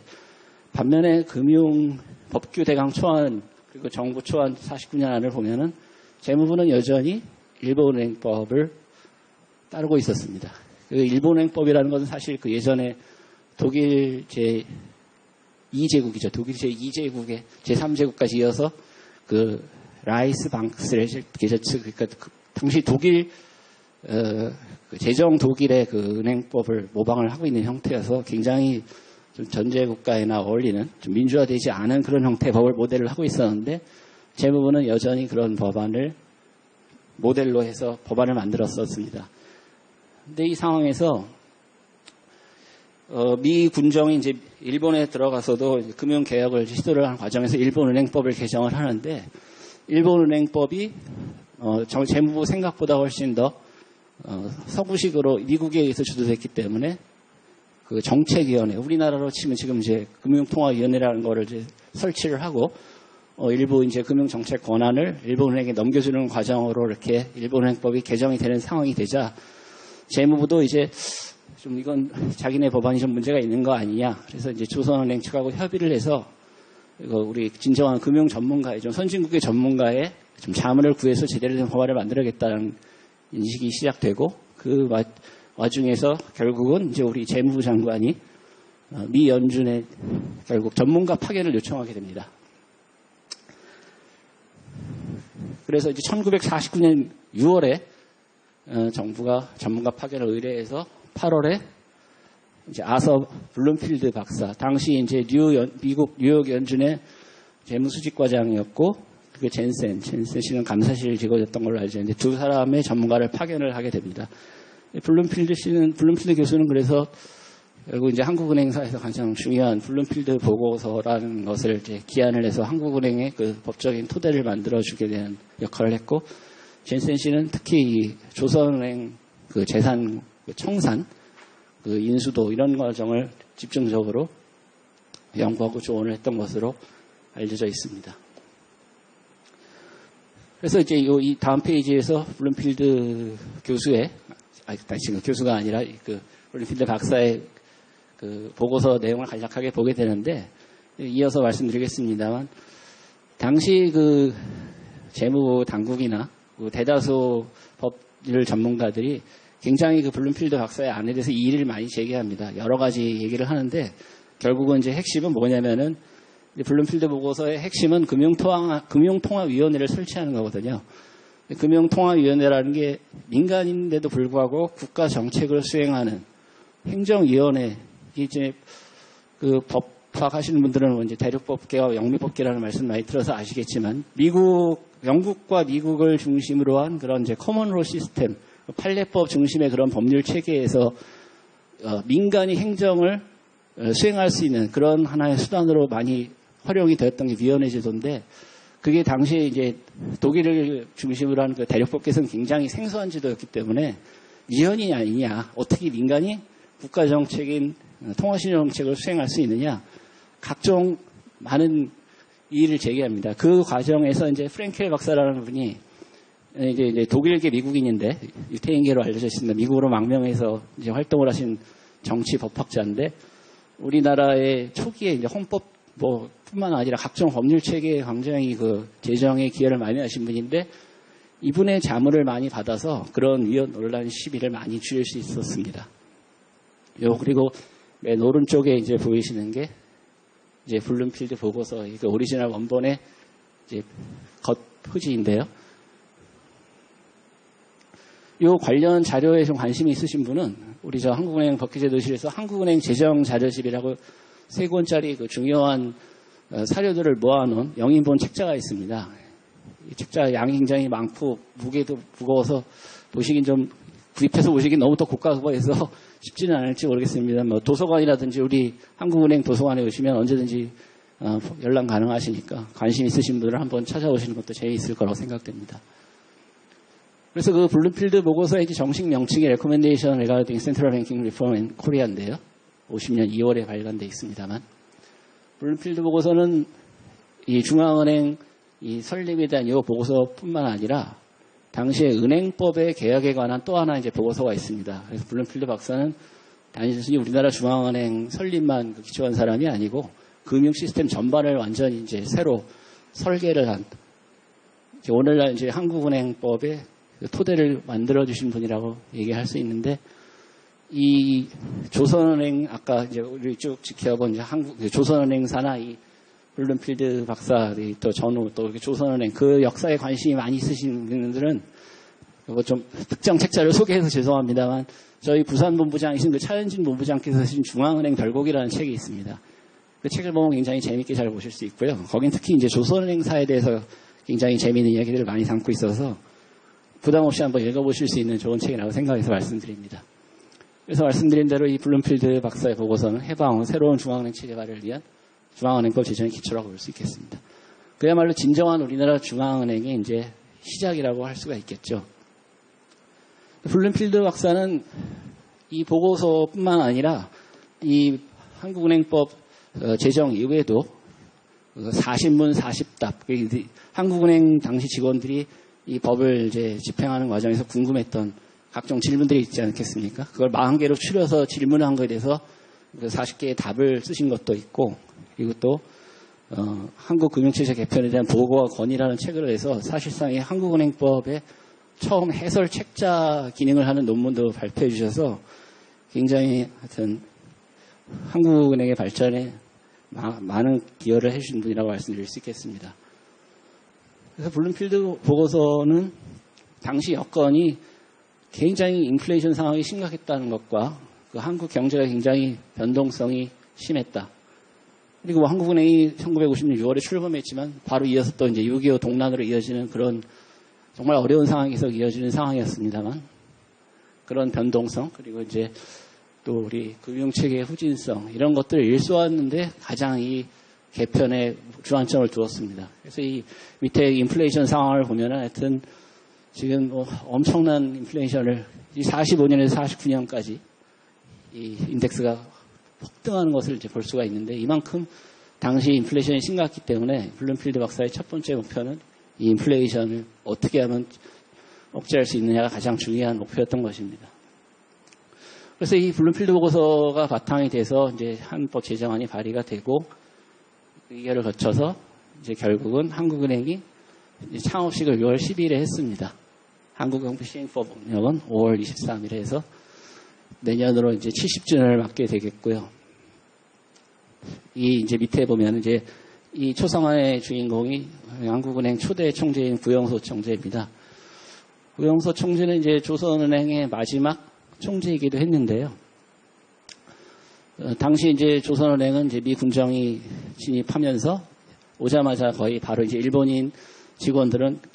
반면에 금융법규 대강 초안 그리고 정부 초안 49년안을 보면은 재무부는 여전히 일본은행법을 따르고 있었습니다. 그 일본은행법이라는 것은 사실 그 예전에 독일 제2제국이죠. 독일 제2제국의 제3제국까지 이어서 그 라이스 방크스레 게제츠, 그러니까 당시 독일 제정 독일의 그 은행법을 모방을 하고 있는 형태여서 굉장히 좀 전제 국가에나 어울리는 좀 민주화되지 않은 그런 형태의 법을 모델을 하고 있었는데, 재무부는 여전히 그런 법안을 모델로 해서 법안을 만들었었습니다. 근데 이 상황에서 미 군정이 이제 일본에 들어가서도 금융개혁을 시도를 하는 과정에서 일본은행법을 개정을 하는데, 일본은행법이 재무부 생각보다 훨씬 더 서구식으로 미국에 의해서 주도됐기 때문에 그 정책위원회, 우리나라로 치면 지금 이제 금융통화위원회라는 거를 이제 설치를 하고 일부 이제 금융정책 권한을 일본은행에 넘겨주는 과정으로 이렇게 일본은행법이 개정이 되는 상황이 되자, 재무부도 이제 좀 이건 자기네 법안이 좀 문제가 있는 거 아니냐, 그래서 이제 조선은행 측하고 협의를 해서 이거 우리 진정한 금융 전문가의, 좀 선진국의 전문가의 좀 자문을 구해서 제대로 된 법안을 만들어야겠다는 인식이 시작되고, 그 와중에서 결국은 이제 우리 재무부 장관이 미연준의 결국 전문가 파견을 요청하게 됩니다. 그래서 이제 1949년 6월에 정부가 전문가 파견을 의뢰해서 8월에 이제 아서 블룸필드 박사, 당시 이제 미국 뉴욕 연준의 재무수집과장이었고, 그 젠센 씨는 감사실을 지거졌던 걸로 알죠. 이제 두 사람의 전문가를 파견을 하게 됩니다. 블룸필드 교수는 그래서 결국 이제 한국은행사에서 가장 중요한 블룸필드 보고서라는 것을 이제 기한을 해서 한국은행의 그 법적인 토대를 만들어주게 되는 역할을 했고, 젠센 씨는 특히 이 조선은행 그 재산 청산, 그 인수도 이런 과정을 집중적으로 연구하고 조언을 했던 것으로 알려져 있습니다. 그래서 이제 이 다음 페이지에서 블룸필드 교수의, 지금 교수가 아니라 그 블룸필드 박사의 그 보고서 내용을 간략하게 보게 되는데, 이어서 말씀드리겠습니다만, 당시 그 재무 당국이나 그 대다수 법률 전문가들이 굉장히 그 블룸필드 박사의 안에 대해서 이의를 많이 제기합니다. 여러 가지 얘기를 하는데, 결국은 이제 핵심은 뭐냐면은 블룸필드 보고서의 핵심은 금융통화위원회를 설치하는 거거든요. 금융통화위원회라는 게 민간인데도 불구하고 국가 정책을 수행하는 행정위원회, 이제 그 법학하시는 분들은 이제 대륙법계와 영미법계라는 말씀 많이 들어서 아시겠지만, 영국과 미국을 중심으로 한 그런 이제 커먼로 시스템, 판례법 중심의 그런 법률 체계에서 민간이 행정을 수행할 수 있는 그런 하나의 수단으로 많이 활용이 되었던 게 위원회 제도인데, 그게 당시에 이제 독일을 중심으로 한 그 대륙법계에서는 굉장히 생소한 제도였기 때문에 위헌이 아니냐, 어떻게 민간이 국가 정책인 통화신용 정책을 수행할 수 있느냐, 각종 많은 이의를 제기합니다. 그 과정에서 이제 프랭켈 박사라는 분이 이제 독일계 미국인인데 유태인계로 알려져 있습니다. 미국으로 망명해서 이제 활동을 하신 정치 법학자인데, 우리나라의 초기에 이제 헌법 뿐만 아니라 각종 법률 체계에 굉장히 그 제정에 기여를 많이 하신 분인데, 이분의 자문을 많이 받아서 그런 위헌 논란 시비를 많이 줄일 수 있었습니다. 그리고 맨 오른쪽에 이제 보이시는 게 이제 블룸필드 보고서, 그 오리지널 원본의 이제 겉 표지인데요. 이 관련 자료에 좀 관심이 있으신 분은 우리 저 한국은행 법규제도실에서 한국은행 재정 자료집이라고 3권짜리 그 중요한 사료들을 모아놓은 영인본 책자가 있습니다. 이 책자 양이 굉장히 많고 무게도 무거워서 보시긴 좀 구입해서 보시긴 너무 더 고가해서 쉽지는 않을지 모르겠습니다. 뭐 도서관이라든지 우리 한국은행 도서관에 오시면 언제든지 연락 가능하시니까 관심 있으신 분들은 한번 찾아오시는 것도 재미있을 거라고 생각됩니다. 그래서 그 블룸필드 보고서의 정식 명칭이 Recommendation Regarding Central Banking Reform in Korea인데요. 50년 2월에 발간되어 있습니다만, 블룸필드 보고서는 이 중앙은행 이 설립에 대한 이 보고서뿐만 아니라 당시에 은행법의 개혁에 관한 또 하나 이제 보고서가 있습니다. 그래서 블룸필드 박사는 단순히 우리나라 중앙은행 설립만 기초한 사람이 아니고 금융 시스템 전반을 완전히 이제 새로 설계를 한, 오늘날 이제 한국은행법의 토대를 만들어 주신 분이라고 얘기할 수 있는데, 이 조선은행, 아까 이제 우리 쭉 지켜본 이제 조선은행사나 이 블룸필드 박사들이 또 전후 또 이렇게 조선은행 그 역사에 관심이 많이 있으신 분들은 이거 좀 특정 책자를 소개해서 죄송합니다만, 저희 부산본부장이신 그 차현진 본부장께서 쓰신 중앙은행 별곡이라는 책이 있습니다. 그 책을 보면 굉장히 재밌게 잘 보실 수 있고요. 거긴 특히 이제 조선은행사에 대해서 굉장히 재미있는 이야기들을 많이 담고 있어서 부담 없이 한번 읽어보실 수 있는 좋은 책이라고 생각해서 말씀드립니다. 그래서 말씀드린 대로 이 블룸필드 박사의 보고서는 해방 새로운 중앙은행 체계화를 위한 중앙은행법 제정의 기초라고 볼 수 있겠습니다. 그야말로 진정한 우리나라 중앙은행의 이제 시작이라고 할 수가 있겠죠. 블룸필드 박사는 이 보고서뿐만 아니라 이 한국은행법 제정 이후에도 40문 40답, 한국은행 당시 직원들이 이 법을 이제 집행하는 과정에서 궁금했던 각종 질문들이 있지 않겠습니까? 그걸 40개로 추려서 질문한 거에 대해서 그 40개의 답을 쓰신 것도 있고, 그리고 또 한국금융체제 개편에 대한 보고와 건의라는 책을 내서 사실상 이 한국은행법의 처음 해설 책자 기능을 하는 논문도 발표해 주셔서 굉장히 하여튼 한국은행의 발전에 많은 기여를 해주신 분이라고 말씀드릴 수 있겠습니다. 그래서 블룸필드 보고서는 당시 여건이 굉장히 인플레이션 상황이 심각했다는 것과 그 한국 경제가 굉장히 변동성이 심했다. 그리고 한국은행이 1950년 6월에 출범했지만 바로 이어서 또 이제 6.25 동란으로 이어지는 그런 정말 어려운 상황에서 이어지는 상황이었습니다만, 그런 변동성, 그리고 이제 또 우리 금융체계의 후진성, 이런 것들을 일소하는데 가장 이 개편에 주안점을 두었습니다. 그래서 이 밑에 인플레이션 상황을 보면 하여튼 지금 뭐 엄청난 인플레이션을 이 45년에서 49년까지 이 인덱스가 폭등하는 것을 이제 볼 수가 있는데, 이만큼 당시 인플레이션이 심각했기 때문에 블룸필드 박사의 첫 번째 목표는 이 인플레이션을 어떻게 하면 억제할 수 있느냐가 가장 중요한 목표였던 것입니다. 그래서 이 블룸필드 보고서가 바탕이 돼서 이제 한법 제정안이 발의가 되고, 의결을 거쳐서 이제 결국은 한국은행이 창업식을 6월 12일에 했습니다. 한국은행법 시행법령은 5월 23일에 해서 내년으로 이제 70주년을 맞게 되겠고요. 이 이제 밑에 보면 이제 이 초상화의 주인공이 한국은행 초대 총재인 구영소 총재입니다. 구영소 총재는 이제 조선은행의 마지막 총재이기도 했는데요. 당시 이제 조선은행은 이제 미 군정이 진입하면서 오자마자 거의 바로 이제 일본인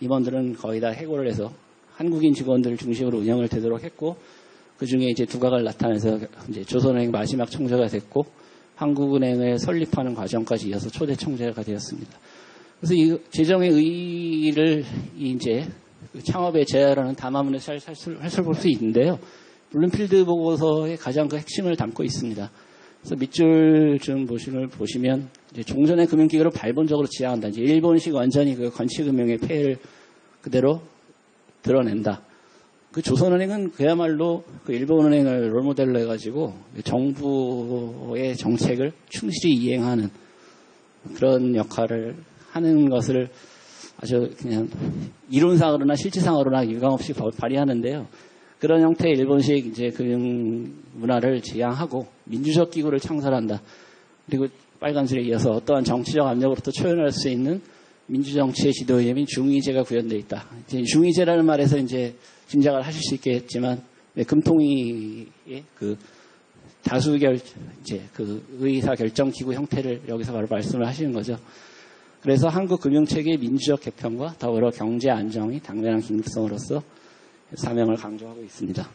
임원들은 거의 다 해고를 해서 한국인 직원들 중심으로 운영을 되도록 했고, 그 중에 이제 두각을 나타내서 이제 조선은행 마지막 총재가 됐고, 한국은행을 설립하는 과정까지 이어서 초대 총재가 되었습니다. 그래서 이 재정의 의의를 이제 창업에 제어하는 담화문에서 살펴볼 수 있는데요. 블룸필드 보고서의 가장 그 핵심을 담고 있습니다. 그래서 밑줄 좀 보시면 이제 종전의 금융기구를 발본적으로 지향한다. 이제 일본식 완전히 그 건치금융의 폐해를 그대로 드러낸다. 그 조선은행은 그야말로 그 일본은행을 롤모델로 해가지고 정부의 정책을 충실히 이행하는 그런 역할을 하는 것을 아주 그냥 이론상으로나 실질상으로나 유감없이 발휘하는데요. 그런 형태의 일본식 이제 금융 문화를 지향하고 민주적 기구를 창설한다. 그리고 빨간 줄에 이어서 어떠한 정치적 압력으로부터 초연할 수 있는 민주정치의 지도의념인 중의제가 구현되어 있다. 이제 중의제라는 말에서 이제 짐작을 하실 수 있겠지만, 금통위의 그 이제 그 의사 결정 기구 형태를 여기서 바로 말씀을 하시는 거죠. 그래서 한국 금융체계의 민주적 개편과 더불어 경제 안정이 당면한 긴급성으로서 사명을 강조하고 있습니다.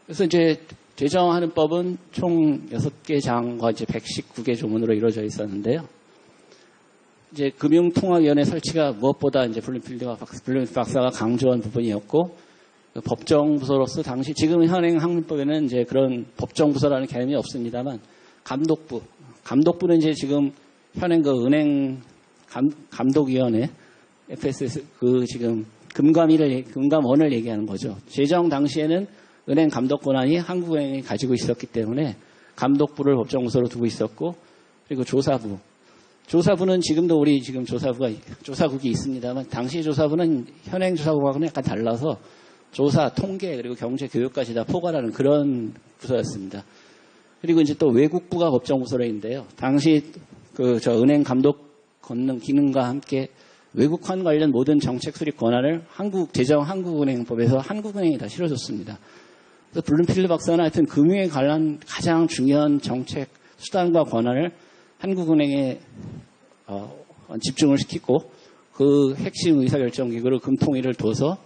그래서 이제 제정하는 법은 총 6개 장과 이제 119개 조문으로 이루어져 있었는데요. 이제 금융통화위원회 설치가 무엇보다 이제 블룸필드 박사가 강조한 부분이었고, 그 법정부서로서 당시 지금 현행 항문법에는 이제 그런 법정부서라는 개념이 없습니다만, 감독부는 이제 지금 현행 그 은행 감독위원회 FSS 그 지금 금감원을 얘기하는 거죠. 제정 당시에는 은행 감독 권한이 한국은행이 가지고 있었기 때문에 감독부를 법정부서로 두고 있었고, 그리고 조사부는 지금도 우리 지금 조사국이 있습니다만, 당시 조사부는 현행 조사국하고는 약간 달라서 조사, 통계, 그리고 경제, 교육까지 다 포괄하는 그런 부서였습니다. 그리고 이제 또 외국부가 법정부서로 있는데요. 당시 은행 감독 권능 기능과 함께 외국환 관련 모든 정책 수립 권한을 제정 한국은행법에서 한국은행이 다 실어줬습니다. 그래서 블룸필드 박사는 하여튼 금융에 관한 가장 중요한 정책 수단과 권한을 한국은행에 집중을 시키고, 그 핵심 의사결정기구를 금통위를 둬서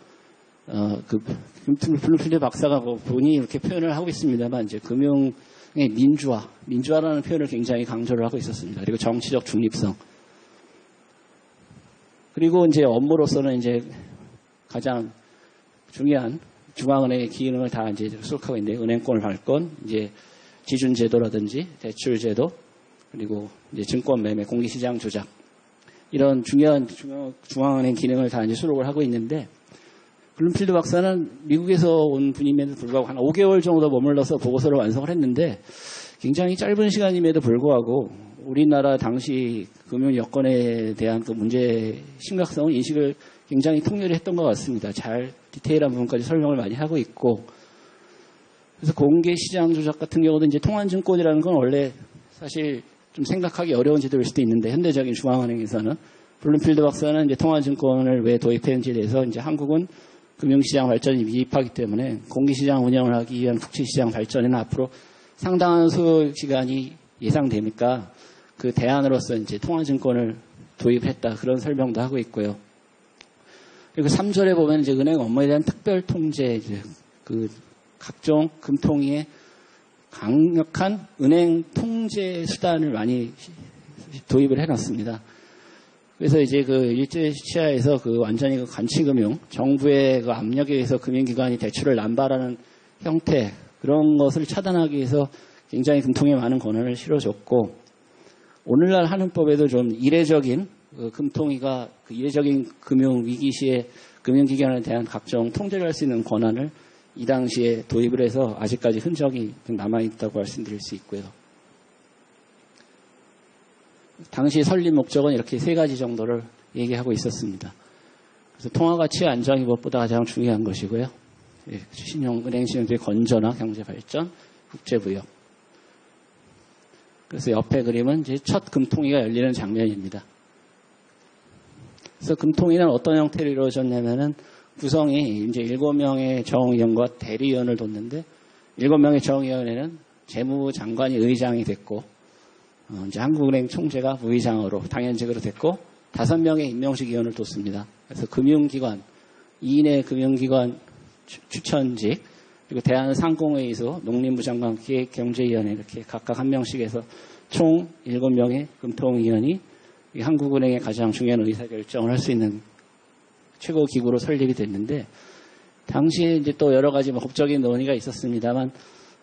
블룸필드 박사가 본인이 이렇게 표현을 하고 있습니다만, 이제 금융의 민주화라는 표현을 굉장히 강조를 하고 있었습니다. 그리고 정치적 중립성. 그리고 이제 업무로서는 이제 가장 중요한 중앙은행의 기능을 다 이제 수록하고 있는데, 은행권을 발권, 이제 지준제도라든지 대출제도, 그리고 이제 증권 매매, 공개시장 조작, 이런 중요한 중앙은행 기능을 다 이제 수록을 하고 있는데, 블룸필드 박사는 미국에서 온 분임에도 불구하고 한 5개월 정도 머물러서 보고서를 완성을 했는데, 굉장히 짧은 시간임에도 불구하고 우리나라 당시 금융 여건에 대한 그 문제의 심각성을 인식을 굉장히 통렬히 했던 것 같습니다. 잘 디테일한 부분까지 설명을 많이 하고 있고, 그래서 공개시장 조작 같은 경우도 이제 통한증권이라는 건 원래 사실 좀 생각하기 어려운 제도일 수도 있는데, 현대적인 중앙은행에서는 블룸필드 박사는 이제 통화증권을 왜 도입했는지에 대해서 이제 한국은 금융시장 발전이 미흡하기 때문에 공개시장 운영을 하기 위한 국제시장 발전에는 앞으로 상당한 소요 시간이 예상되니까 그 대안으로서 이제 통화증권을 도입했다, 그런 설명도 하고 있고요. 그리고 3절에 보면 이제 은행 업무에 대한 특별 통제, 이제 그 각종 금통위의 강력한 은행 통제 수단을 많이 도입을 해놨습니다. 그래서 이제 그 일제 시하에서 그 완전히 그 관치금융, 정부의 그 압력에 의해서 금융기관이 대출을 남발하는 형태, 그런 것을 차단하기 위해서 굉장히 금통위에 많은 권한을 실어줬고, 오늘날 하는 법에도 좀 이례적인 그 금통위가 그 이례적인 금융 위기 시에 금융기관에 대한 각종 통제를 할 수 있는 권한을 이 당시에 도입을 해서 아직까지 흔적이 남아있다고 말씀드릴 수 있고요. 당시 설립 목적은 이렇게 3가지 정도를 얘기하고 있었습니다. 그래서 통화가치 안정이 무엇보다 가장 중요한 것이고요. 은행 신용제의 건전화, 경제발전, 국제무역. 그래서 옆에 그림은 이제 첫 금통위가 열리는 장면입니다. 그래서 금통위는 어떤 형태로 이루어졌냐면은 구성이 이제 7명의 정의원과 대리위원을 뒀는데 7명의 정의원에는 재무장관이 의장이 됐고 이제 한국은행 총재가 부의장으로 당연직으로 됐고 5명의 임명식 위원을 뒀습니다. 그래서 금융기관 2인의 금융기관 추천직 그리고 대한상공회의소 농림부 장관 기획경제위원회 이렇게 각각 한 명씩 해서 총 7명의 금통위원이 한국은행의 가장 중요한 의사결정을 할 수 있는 최고 기구로 설립이 됐는데 당시에 이제 또 여러 가지 법적인 논의가 있었습니다만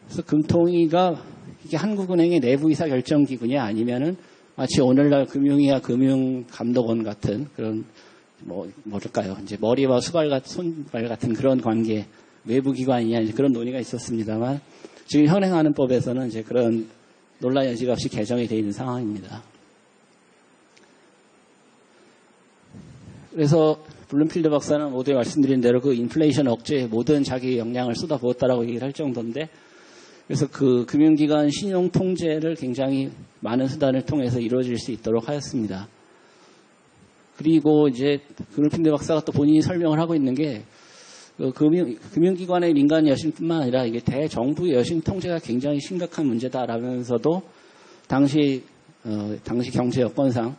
그래서 금통위가 이게 한국은행의 내부 의사결정 기구냐 아니면은 마치 오늘날 금융위와 금융감독원 같은 그런 뭐랄까요 이제 머리와 손발 같은 그런 관계 외부 기관이냐 이제 그런 논의가 있었습니다만 지금 현행하는 법에서는 이제 그런 논란 여지가 없이 개정이 되어 있는 상황입니다. 그래서 블룸필드 박사는 모두에 말씀드린 대로 그 인플레이션 억제에 모든 자기 역량을 쏟아부었다라고 얘기를 할 정도인데 그래서 그 금융기관 신용 통제를 굉장히 많은 수단을 통해서 이루어질 수 있도록 하였습니다. 그리고 이제 블룸필드 박사가 또 본인이 설명을 하고 있는 게 그 금융기관의 민간 여신뿐만 아니라 이게 대정부 여신 통제가 굉장히 심각한 문제다라면서도 당시 경제 여건상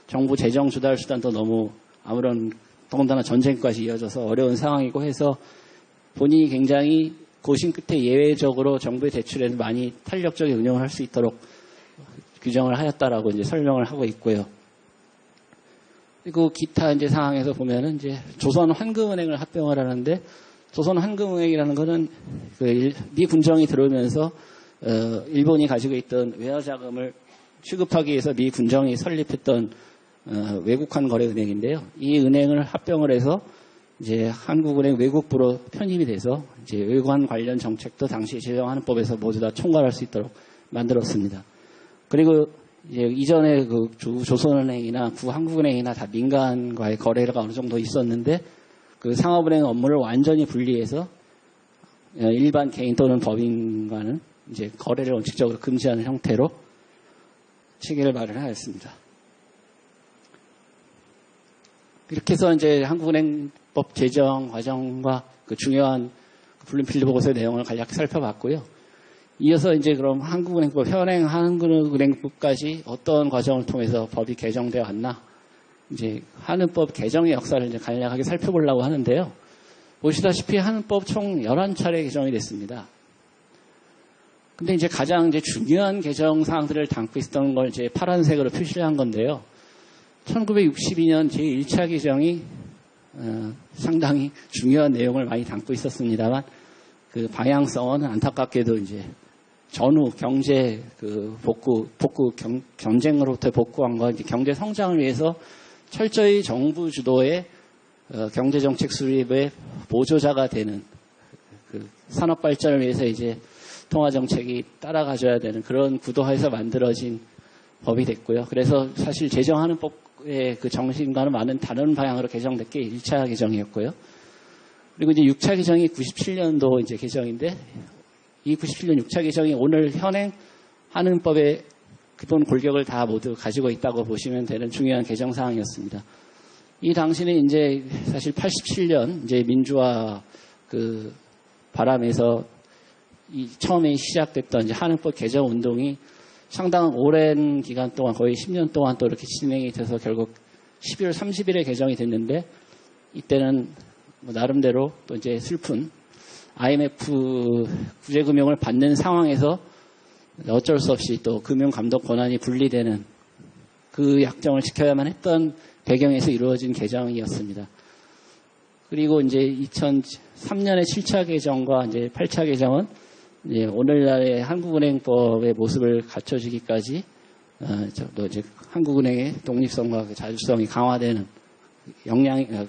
정부 재정 조달 수단도 너무 아무런 더군다나 전쟁까지 이어져서 어려운 상황이고 해서 본인이 굉장히 고심 끝에 예외적으로 정부의 대출에는 많이 탄력적인 운영을 할 수 있도록 규정을 하였다라고 이제 설명을 하고 있고요. 그리고 기타 이제 상황에서 보면은 이제 조선환금은행을 합병을 하는데 조선환금은행이라는 거는 미 군정이 들어오면서 일본이 가지고 있던 외화자금을 취급하기 위해서 미 군정이 설립했던 외국환 거래은행인데요. 이 은행을 합병을 해서 이제 한국은행 외국부로 편입이 돼서 이제 외환 관련 정책도 당시 제정하는 법에서 모두 다 총괄할 수 있도록 만들었습니다. 그리고 이제 이전에 그 조선은행이나 구한국은행이나 다 민간과의 거래가 어느 정도 있었는데 그 상업은행 업무를 완전히 분리해서 일반 개인 또는 법인과는 이제 거래를 원칙적으로 금지하는 형태로 체계를 마련하였습니다. 이렇게 해서 이제 한국은행법 제정 과정과 그 중요한 블룸필드 보고서의 내용을 간략히 살펴봤고요. 이어서 이제 그럼 한국은행법, 현행 한국은행법까지 어떤 과정을 통해서 법이 개정되어 왔나? 이제 한은법 개정의 역사를 이제 간략하게 살펴보려고 하는데요. 보시다시피 한은법 총 11차례 개정이 됐습니다. 근데 이제 가장 이제 중요한 개정 사항들을 담고 있었던 걸 이제 파란색으로 표시를 한 건데요. 1962년 제1차 개정이 상당히 중요한 내용을 많이 담고 있었습니다만 그 방향성은 안타깝게도 이제 전후 경제 그 복구 경쟁으로부터 복구한 거 이제 경제 성장을 위해서 철저히 정부 주도의 경제 정책 수립의 보조자가 되는 그 산업 발전을 위해서 이제 통화 정책이 따라가줘야 되는 그런 구도하에서 만들어진 법이 됐고요. 그래서 사실 제정하는 법의 그 정신과는 많은 다른 방향으로 개정된 게 1차 개정이었고요. 그리고 이제 6차 개정이 97년도 이제 개정인데 이 97년 6차 개정이 오늘 현행 한은법의 기본 골격을 다 모두 가지고 있다고 보시면 되는 중요한 개정 사항이었습니다. 이 당시는 이제 사실 87년 이제 민주화 그 바람에서 처음에 시작됐던 이제 한은법 개정 운동이 상당한 오랜 기간 동안 거의 10년 동안 또 이렇게 진행이 돼서 결국 12월 30일에 개정이 됐는데 이때는 뭐 나름대로 또 이제 슬픈 IMF 구제금융을 받는 상황에서 어쩔 수 없이 또 금융감독 권한이 분리되는 그 약정을 지켜야만 했던 배경에서 이루어진 개정이었습니다. 그리고 이제 2003년의 7차 개정과 이제 8차 개정은 이제 오늘날의 한국은행법의 모습을 갖춰주기까지 또 이제 한국은행의 독립성과 그 자주성이 강화되는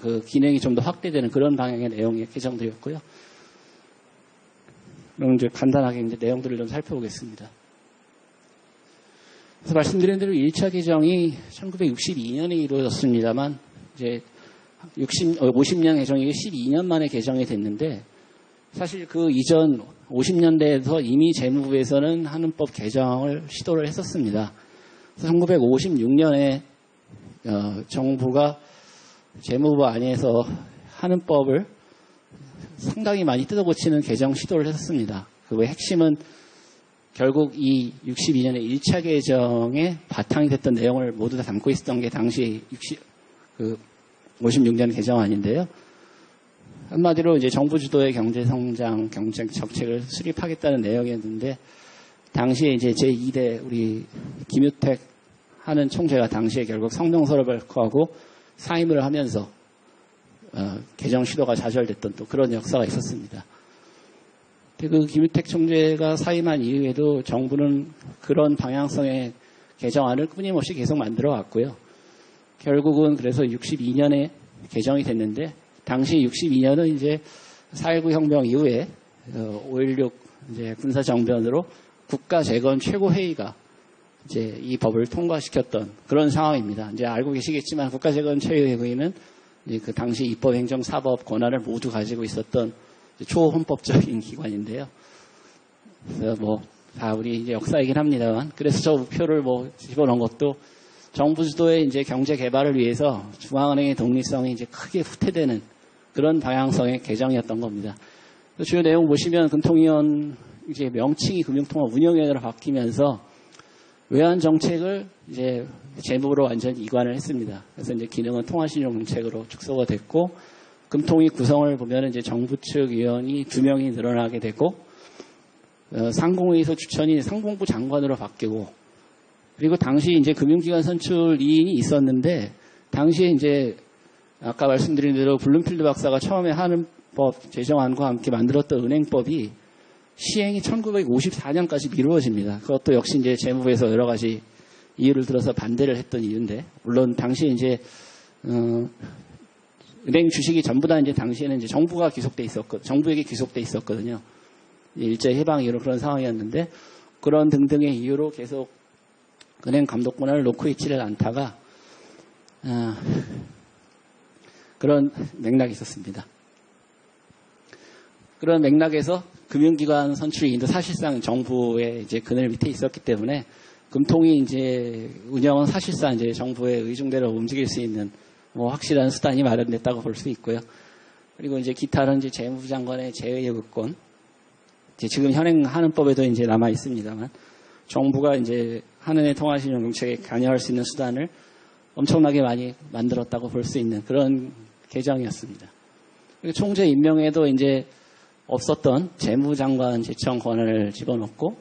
그 기능이 좀 더 확대되는 그런 방향의 내용이 개정되었고요. 그럼 이제 간단하게 이제 내용들을 좀 살펴보겠습니다. 그래서 말씀드린 대로 1차 개정이 1962년에 이루어졌습니다만 이제 50년 개정이 12년 만에 개정이 됐는데 사실 그 이전 50년대에서 이미 재무부에서는 한은법 개정을 시도를 했었습니다. 1956년에 정부가 재무부 안에서 한은법을 상당히 많이 뜯어고치는 개정 시도를 했었습니다. 그 핵심은 결국 이 62년의 1차 개정의 바탕이 됐던 내용을 모두 다 담고 있었던 게 당시 56년 개정안인데요. 한마디로 이제 정부 주도의 경제 성장, 경제 정책을 수립하겠다는 내용이었는데, 당시에 이제 제2대 우리 김유택 하는 총재가 당시에 결국 성명서를 발표하고 사임을 하면서 개정 시도가 좌절됐던 또 그런 역사가 있었습니다. 그 김유택 총재가 사임한 이후에도 정부는 그런 방향성의 개정안을 끊임없이 계속 만들어 왔고요. 결국은 그래서 62년에 개정이 됐는데, 당시 62년은 이제 4.19 혁명 이후에 5.16 이제 군사정변으로 국가재건 최고회의가 이제 이 법을 통과시켰던 그런 상황입니다. 이제 알고 계시겠지만 국가재건 최고회의는 그 당시 입법행정사법 권한을 모두 가지고 있었던 초헌법적인 기관인데요. 그래서 뭐 다 우리 이제 역사이긴 합니다만, 그래서 저 우표를 뭐 집어넣은 것도 정부 주도의 이제 경제 개발을 위해서 중앙은행의 독립성이 이제 크게 후퇴되는 그런 방향성의 개정이었던 겁니다. 주요 내용 보시면 금통위원 이제 명칭이 금융통화 운영위원회로 바뀌면서 외환 정책을 이제 재무부로 완전히 이관을 했습니다. 그래서 이제 기능은 통화신용 정책으로 축소가 됐고, 금통위 구성을 보면 이제 정부 측 위원이 2명이 늘어나게 되고, 상공회의소 추천이 상공부 장관으로 바뀌고, 그리고 당시 이제 금융기관 선출 2인이 있었는데, 당시에 이제 아까 말씀드린 대로 블룸필드 박사가 처음에 한은법 제정안과 함께 만들었던 은행법이 시행이 1954년까지 미루어집니다. 그것도 역시 이제 재무부에서 여러 가지 이유를 들어서 반대를 했던 이유인데, 물론 당시에 이제 은행 주식이 전부 다 이제 당시에는 이제 정부에게 귀속돼 있었거든요. 일제 해방 이후로 그런 상황이었는데, 그런 등등의 이유로 계속 은행 감독 권한을 놓고 있지를 않다가 그런 맥락이 있었습니다. 그런 맥락에서 금융기관 선출인도 사실상 정부의 이제 그늘 밑에 있었기 때문에 금통위 이제 운영은 사실상 이제 정부의 의중대로 움직일 수 있는 뭐 확실한 수단이 마련됐다고 볼 수 있고요. 그리고 이제 기타는 이제 재무부 장관의 제의요구권, 이제 지금 현행 한은법에도 이제 남아 있습니다만, 정부가 이제 한은의 통화신용 정책에 관여할 수 있는 수단을 엄청나게 많이 만들었다고 볼 수 있는 그런 개정이었습니다. 그리고 총재 임명에도 이제 없었던 재무부 장관 제청 권한을 집어넣고,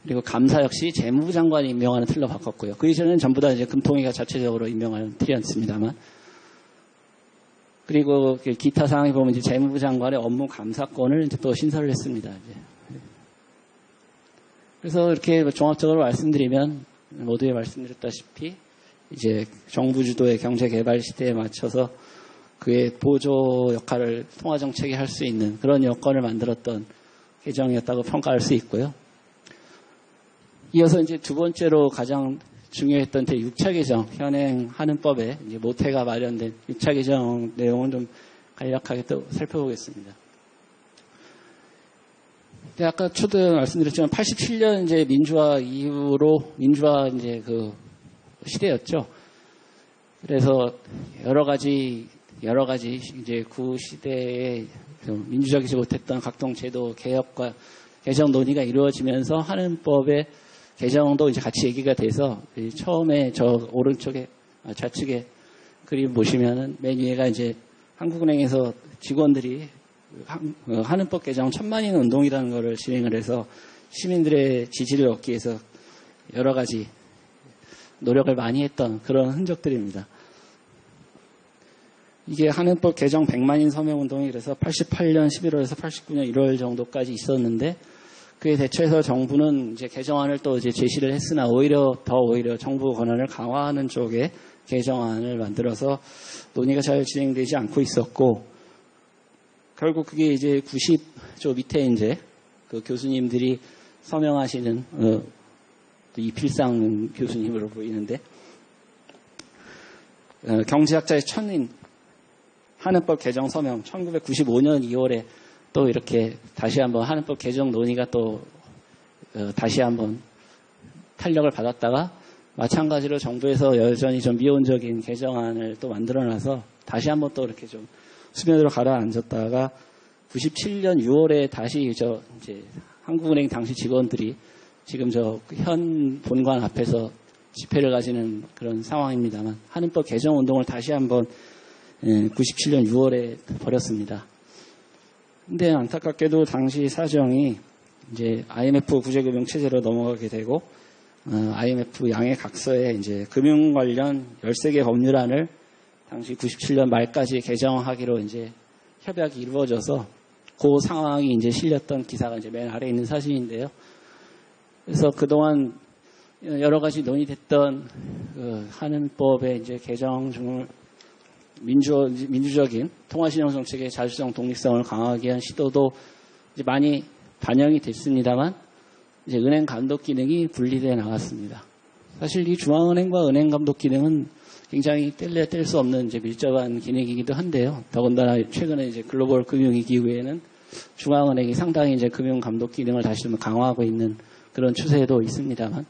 그리고 감사 역시 재무부 장관이 임명하는 틀로 바꿨고요. 그 이전에는 전부 다 이제 금통위가 자체적으로 임명하는 틀이었습니다만, 그리고 기타 사항에 보면 이제 재무부 장관의 업무 감사권을 이제 또 신설을 했습니다. 이제. 그래서 이렇게 종합적으로 말씀드리면 모두에 말씀드렸다시피 이제 정부 주도의 경제 개발 시대에 맞춰서 그의 보조 역할을 통화 정책이 할 수 있는 그런 여건을 만들었던 개정이었다고 평가할 수 있고요. 이어서 이제 두 번째로 가장 중요했던 제6차 개정, 현행 한은법에 이제 모태가 마련된 6차 개정 내용을 좀 간략하게 또 살펴보겠습니다. 아까 초등 말씀드렸지만 87년 이제 민주화 이후로 민주화 이제 그 시대였죠. 그래서 여러 가지 이제 그 시대에 좀 민주적이지 못했던 각종 제도 개혁과 개정 논의가 이루어지면서 한은법의 개정도 이제 같이 얘기가 돼서 처음에 저 오른쪽에 좌측에 그림 보시면은 맨 위에가 이제 한국은행에서 직원들이 한은법 개정 1000만인 운동이라는 것을 진행을 해서 시민들의 지지를 얻기 위해서 여러 가지 노력을 많이 했던 그런 흔적들입니다. 이게 한은법 개정 100만인 서명운동이 그래서 88년 11월에서 89년 1월 정도까지 있었는데, 그에 대처해서 정부는 이제 개정안을 또 이제 제시를 했으나 오히려 정부 권한을 강화하는 쪽에 개정안을 만들어서 논의가 잘 진행되지 않고 있었고, 결국 그게 이제 90조 밑에 이제 그 교수님들이 서명하시는 이필상 교수님으로 보이는데, 경제학자의 천인 한은법 개정 서명 1995년 2월에 또 이렇게 다시 한번 하는법 개정 논의가 또 다시 한번 탄력을 받았다가 마찬가지로 정부에서 여전히 좀 미온적인 개정안을 또 만들어놔서 다시 한번 또 이렇게 좀 수면으로 가라앉았다가 97년 6월에 다시 이제 한국은행 당시 직원들이 지금 현 본관 앞에서 집회를 가지는 그런 상황입니다만 한은법 개정 운동을 다시 한번 97년 6월에 벌였습니다. 근데 안타깝게도 당시 사정이 이제 IMF 구제금융 체제로 넘어가게 되고 IMF 양해 각서에 이제 금융 관련 13개 법률안을 당시 97년 말까지 개정하기로 이제 협약이 이루어져서 그 상황이 이제 실렸던 기사가 이제 맨 아래에 있는 사진인데요. 그래서 그동안 여러 가지 논의됐던 한은법의 이제 개정 중을 민주적인 통화신용 정책의 자주성 독립성을 강화하기 위한 시도도 이제 많이 반영이 됐습니다만 이제 은행 감독 기능이 분리돼 나갔습니다. 사실 이 중앙은행과 은행 감독 기능은 굉장히 뗄 수 없는 이제 밀접한 기능이기도 한데요. 더군다나 최근에 이제 글로벌 금융위기 이후에는 중앙은행이 상당히 이제 금융 감독 기능을 다시 좀 강화하고 있는 그런 추세도 있습니다만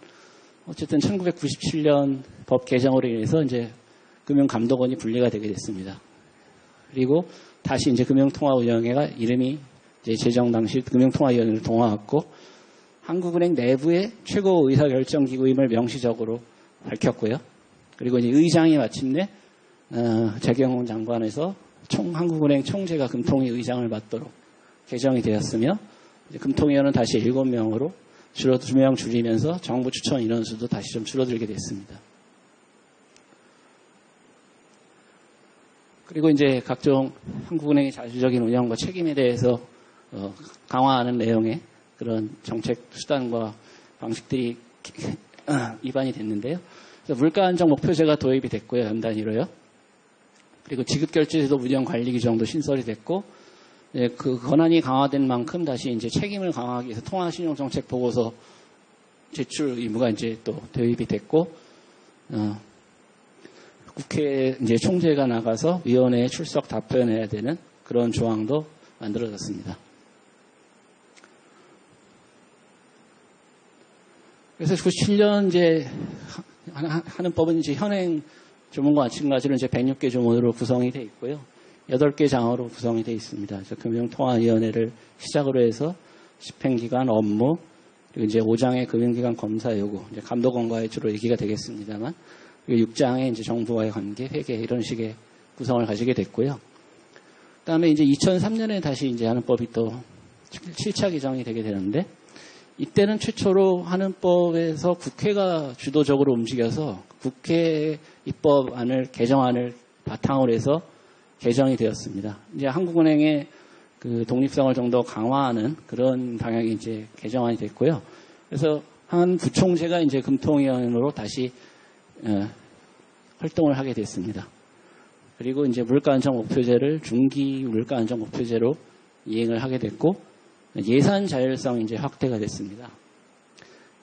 어쨌든 1997년 법 개정으로 인해서 이제 금융감독원이 분리가 되게 됐습니다. 그리고 다시 이제 금융통화운영회가 이름이 이제 제정 당시 금융통화위원회로 동화했고 한국은행 내부의 최고 의사결정기구임을 명시적으로 밝혔고요. 그리고 이제 의장이 마침내 재경훈 장관에서 한국은행 총재가 금통위 의장을 맡도록 개정이 되었으며 이제 금통위원은 다시 7명으로 2명 줄이면서 정부 추천 인원수도 다시 좀 줄어들게 됐습니다. 그리고 이제 각종 한국은행의 자주적인 운영과 책임에 대해서 강화하는 내용의 그런 정책 수단과 방식들이 위반이 됐는데요. 물가 안정 목표제가 도입이 됐고요. 연단위로요. 그리고 지급결제제도 운영 관리 규정도 신설이 됐고 그 권한이 강화된 만큼 다시 이제 책임을 강화하기 위해서 통화신용정책 보고서 제출 의무가 이제 또 도입이 됐고 국회에 이제 총재가 나가서 위원회에 출석 답변해야 되는 그런 조항도 만들어졌습니다. 그래서 97년 이제 하는 법은 이제 현행 조문과 마찬가지로 이제 106개 조문으로 구성이 되어 있고요. 8개 장으로 구성이 되어 있습니다. 금융통화위원회를 시작으로 해서 집행기관 업무, 그리고 이제 5장의 금융기관 검사 요구, 이제 감독원과의 주로 얘기가 되겠습니다만, 그리고 6장의 이제 정부와의 관계, 회계 이런 식의 구성을 가지게 됐고요. 그다음에 이제 2003년에 다시 이제 하는법이 또 7차 개정이 되게 되는데, 이때는 최초로 하는법에서 국회가 주도적으로 움직여서 국회 입법안을 개정안을 바탕으로 해서 개정이 되었습니다. 이제 한국은행의 그 독립성을 좀 더 강화하는 그런 방향이 이제 개정안이 됐고요. 그래서 한 부총재가 이제 금통위원으로 다시 활동을 하게 됐습니다. 그리고 이제 물가안정 목표제를 중기 물가안정 목표제로 이행을 하게 됐고 예산 자율성 이제 확대가 됐습니다.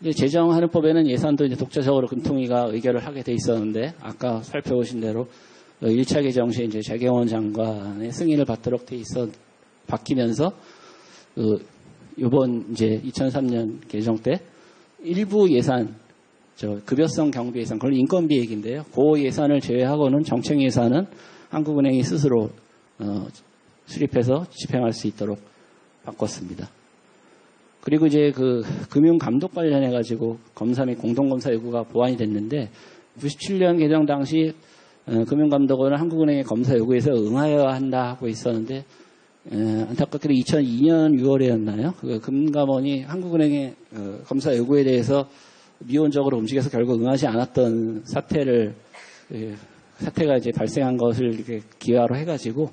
이제 제정하는법에는 예산도 이제 독자적으로 금통위가 의결을 하게 돼 있었는데 아까 살펴보신 대로 1차 개정 시에 이제 재경원 장관의 승인을 받도록 돼 있어 바뀌면서 이번 이제 2003년 개정 때 일부 예산 급여성 경비 예산 그건 인건비 얘기인데요. 그 예산을 제외하고는 정책 예산은 한국은행이 스스로 수립해서 집행할 수 있도록 바꿨습니다. 그리고 이제 그 금융 감독 관련해 가지고 검사 및 공동검사 요구가 보완이 됐는데 97년 개정 당시 금융감독원은 한국은행의 검사 요구에서 응하여야 한다 하고 있었는데 안타깝게도 2002년 6월에였나요? 그 금감원이 한국은행의 검사 요구에 대해서 미온적으로 움직여서 결국 응하지 않았던 사태가 이제 발생한 것을 이렇게 기화로 해가지고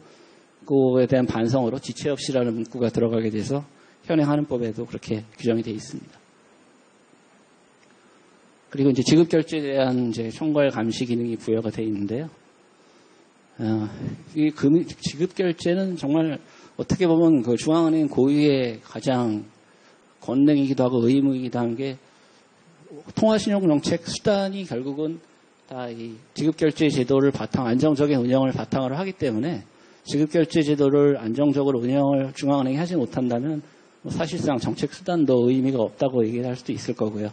그거에 대한 반성으로 지체 없이라는 문구가 들어가게 돼서 현행하는법에도 그렇게 규정이 되어 있습니다. 그리고 이제 지급결제에 대한 이제 총괄 감시 기능이 부여가 되어 있는데요. 이 지급결제는 정말 어떻게 보면 그 중앙은행 고유의 가장 권능이기도 하고 의무이기도 한 게 통화신용정책 수단이 결국은 다 이 지급결제 제도를 안정적인 운영을 바탕으로 하기 때문에 지급결제 제도를 안정적으로 운영을 중앙은행이 하지 못한다면 사실상 정책 수단도 의미가 없다고 얘기할 수도 있을 거고요.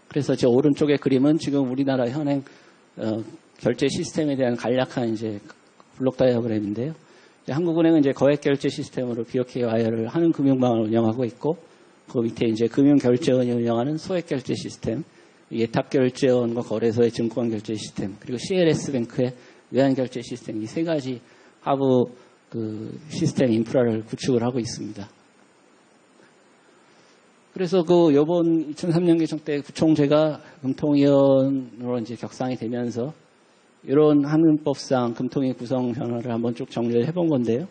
그래서 저 오른쪽의 그림은 지금 우리나라 현행 결제 시스템에 대한 간략한 이제 블록 다이어그램인데요. 한국은행은 이제 거액결제 시스템으로 BOK 와이어를 하는 금융망을 운영하고 있고, 그 밑에 이제 금융결제원이 운영하는 소액결제 시스템, 예탁결제원과 거래소의 증권결제 시스템, 그리고 CLS뱅크의 외환결제 시스템, 이 세 가지 하부 그 시스템 인프라를 구축을 하고 있습니다. 그래서 그 요번 2003년 개정 때 구총재가 금통위원으로 이제 격상이 되면서 이런 한문법상 금통위 구성 변화를 한번 쭉 정리를 해본 건데요.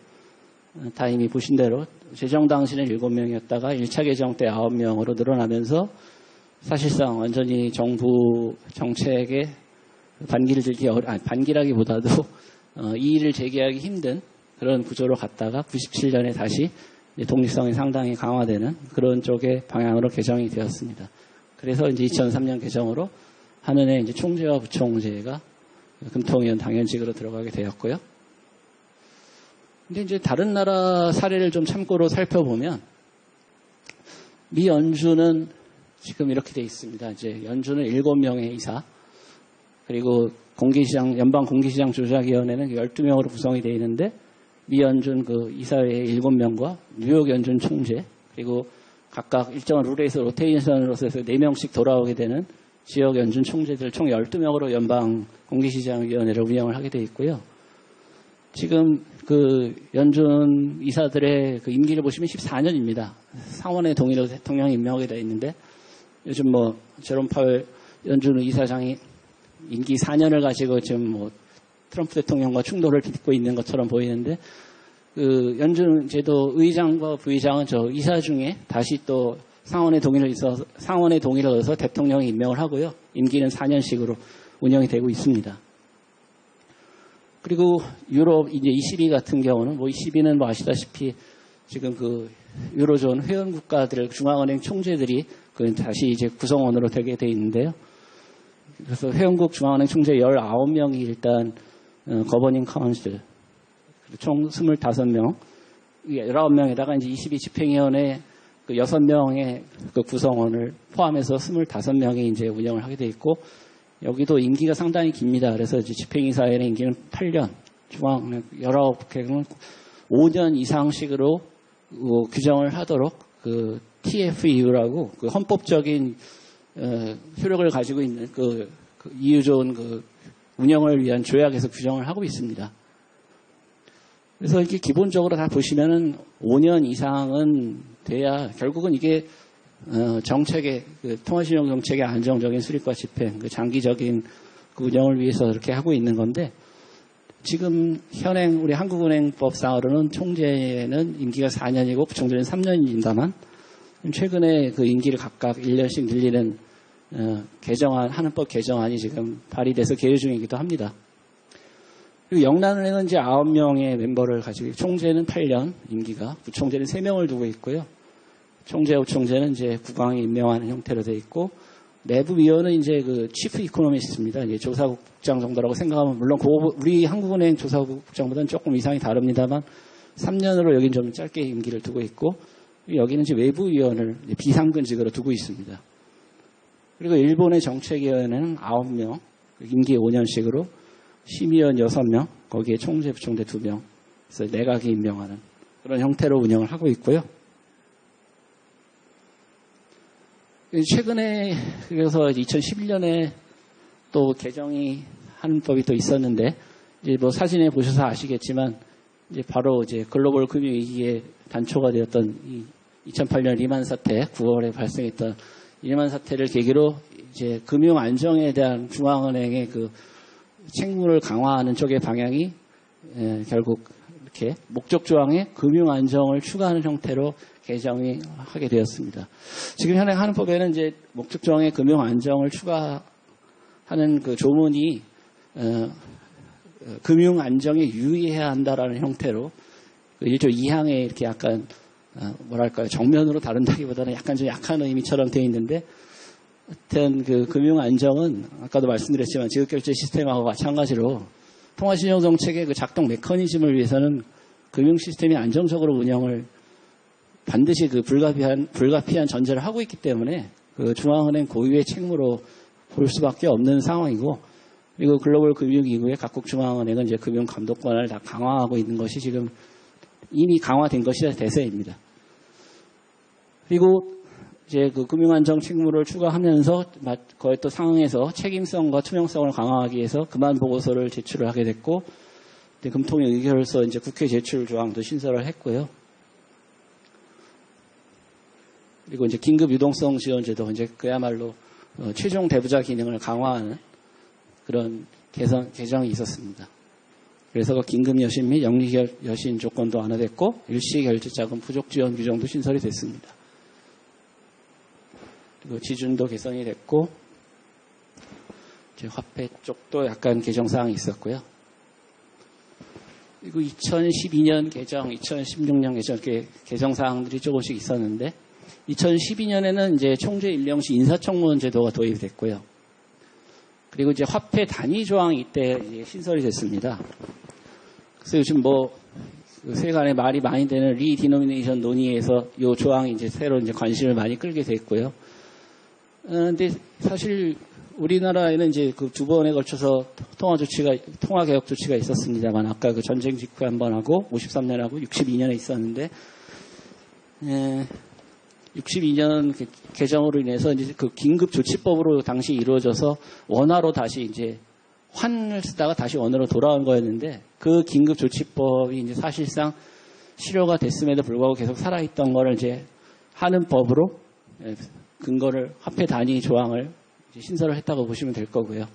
다 이미 보신 대로 제정 당시는 7명이었다가 1차 개정 때 9명으로 늘어나면서 사실상 완전히 정부 정책에 반기를 들기 반기라기보다도 이의를 제기하기 힘든 그런 구조로 갔다가 97년에 다시 독립성이 상당히 강화되는 그런 쪽의 방향으로 개정이 되었습니다. 그래서 이제 2003년 개정으로 한은의 이제 총재와 부총재가 금통위원 당연직으로 들어가게 되었고요. 근데 이제 다른 나라 사례를 좀 참고로 살펴보면 미 연준은 지금 이렇게 돼 있습니다. 이제 연준은 7명의 이사, 그리고 공개시장, 연방 공개시장 조작위원회는 12명으로 구성이 되어 있는데 미 연준 그 이사회의 7명과 뉴욕 연준 총재, 그리고 각각 일정한 룰에서 로테이션으로서 해서 4명씩 돌아오게 되는 지역 연준 총재들 총 12명으로 연방 공개시장위원회를 운영을 하게 되어 있고요. 지금 그 연준 이사들의 그 임기를 보시면 14년입니다. 상원의 동의로 대통령이 임명하게 되어 있는데 요즘 뭐 제롬 파웰 연준 이사장이 임기 4년을 가지고 지금 뭐 트럼프 대통령과 충돌을 빚고 있는 것처럼 보이는데 그 연준 제도 의장과 부의장은 저 이사 중에 다시 또 상원의 동의를 얻어서 대통령이 임명을 하고요. 임기는 4년씩으로 운영이 되고 있습니다. 그리고 유럽 이제 ECB 같은 경우는 뭐 ECB는 뭐 아시다시피 지금 그 유로존 회원 국가들 중앙은행 총재들이 그 다시 이제 구성원으로 되게 돼 있는데요. 그래서 회원국 중앙은행 총재 19명이 일단 거버닝 카운슬 총 25명, 19명에다가 이제 ECB 집행위원회 그 6명의 그 구성원을 포함해서 25명이 이제 운영을 하게 돼 있고, 여기도 임기가 상당히 깁니다. 그래서 이제 집행이사회의 임기는 8년, 중앙 19개는 5년 이상씩으로 규정을 하도록 그 TFEU라고 그 헌법적인 효력을 가지고 있는 그 EU존 그 운영을 위한 조약에서 규정을 하고 있습니다. 그래서 이게 기본적으로 다 보시면은 5년 이상은 돼야 결국은 이게 정책의 그 통화신용 정책의 안정적인 수립과 집행, 그 장기적인 그 운영을 위해서 이렇게 하고 있는 건데, 지금 현행 우리 한국은행법상으로는 총재는 임기가 4년이고 부총재는 3년입니다만 최근에 그 임기를 각각 1년씩 늘리는 개정안, 한은법 개정안이 지금 발의돼서 계류 중이기도 합니다. 그리고 영란은행은 이제 9명의 멤버를 가지고, 총재는 8년 임기가, 부총재는 3명을 두고 있고요. 총재, 부총재는 이제 국왕이 임명하는 형태로 되어 있고, 내부위원은 이제 그 치프 이코노미스트입니다. 이제 조사국장 정도라고 생각하면, 물론 우리 한국은행 조사국장보다는 조금 이상이 다릅니다만 3년으로 여긴 좀 짧게 임기를 두고 있고, 여기는 이제 외부위원을 비상근직으로 두고 있습니다. 그리고 일본의 정책위원회는 9명, 임기 5년씩으로 심의원 6명, 거기에 총재, 부총재 2명, 그래서 내각이 임명하는 그런 형태로 운영을 하고 있고요. 최근에 그래서 2011년에 또 개정이 하는 법이 또 있었는데, 이제 뭐 사진에 보셔서 아시겠지만 이제 바로 이제 글로벌 금융위기의 단초가 되었던 이 2008년 리만 사태, 9월에 발생했던 리만 사태를 계기로 이제 금융 안정에 대한 중앙은행의 그 책무를 강화하는 쪽의 방향이 결국 이렇게 목적 조항에 금융 안정을 추가하는 형태로 개정이 하게 되었습니다. 지금 현행 한은법에는 이제 목적 조항에 금융 안정을 추가하는 그 조문이 금융 안정에 유의해야 한다라는 형태로 그 1조 2항에 이렇게 약간 뭐랄까요, 정면으로 다룬다기보다는 약간 좀 약한 의미처럼 되어 있는데, 하여튼 그 금융 안정은 아까도 말씀드렸지만 지급결제 시스템하고 마찬가지로 통화신용정책의 그 작동 메커니즘을 위해서는 금융 시스템이 안정적으로 운영을 반드시 그 불가피한 전제를 하고 있기 때문에 그 중앙은행 고유의 책무로 볼 수밖에 없는 상황이고, 그리고 글로벌 금융기구의 각국 중앙은행은 이제 금융 감독권을 다 강화하고 있는 것이 지금 이미 강화된 것이 대세입니다. 그리고 이제 그 금융안정 책무를 추가하면서 거의 또 상응해서 책임성과 투명성을 강화하기 위해서 금안 보고서를 제출을 하게 됐고, 금통위 의결서 이제 국회 제출 조항도 신설을 했고요. 그리고 이제 긴급 유동성 지원제도 이제 그야말로 최종 대부자 기능을 강화하는 그런 개정이 있었습니다. 그래서 긴급 여신 및 영리 여신 조건도 완화됐고 일시 결제자금 부족 지원 규정도 신설이 됐습니다. 그리고 지준도 개선이 됐고 이제 화폐 쪽도 약간 개정 사항이 있었고요. 그리고 2012년 개정, 2016년 개정 이렇게 개정 사항들이 조금씩 있었는데 2012년에는 이제 총재 임명시 인사청문 제도가 도입이 됐고요. 그리고 이제 화폐 단위 조항이 이때 이제 신설이 됐습니다. 그래서 요즘 세간에 말이 많이 되는 리디노미네이션 논의에서 이 조항이 이제 새로 이제 관심을 많이 끌게 됐고요. 근데 사실 우리나라에는 이제 그 두 번에 걸쳐서 통화 개혁 조치가 있었습니다만 아까 그 전쟁 직후에 한 번 하고 53년 하고 62년에 있었는데 62년 개정으로 인해서 이제 그 긴급 조치법으로 당시 이루어져서 원화로 다시 이제 환을 쓰다가 다시 원화로 돌아온 거였는데 그 긴급 조치법이 이제 사실상 실효가 됐음에도 불구하고 계속 살아있던 거를 이제 하는 법으로 근거를 화폐 단위 조항을 이제 신설을 했다고 보시면 될 거고요.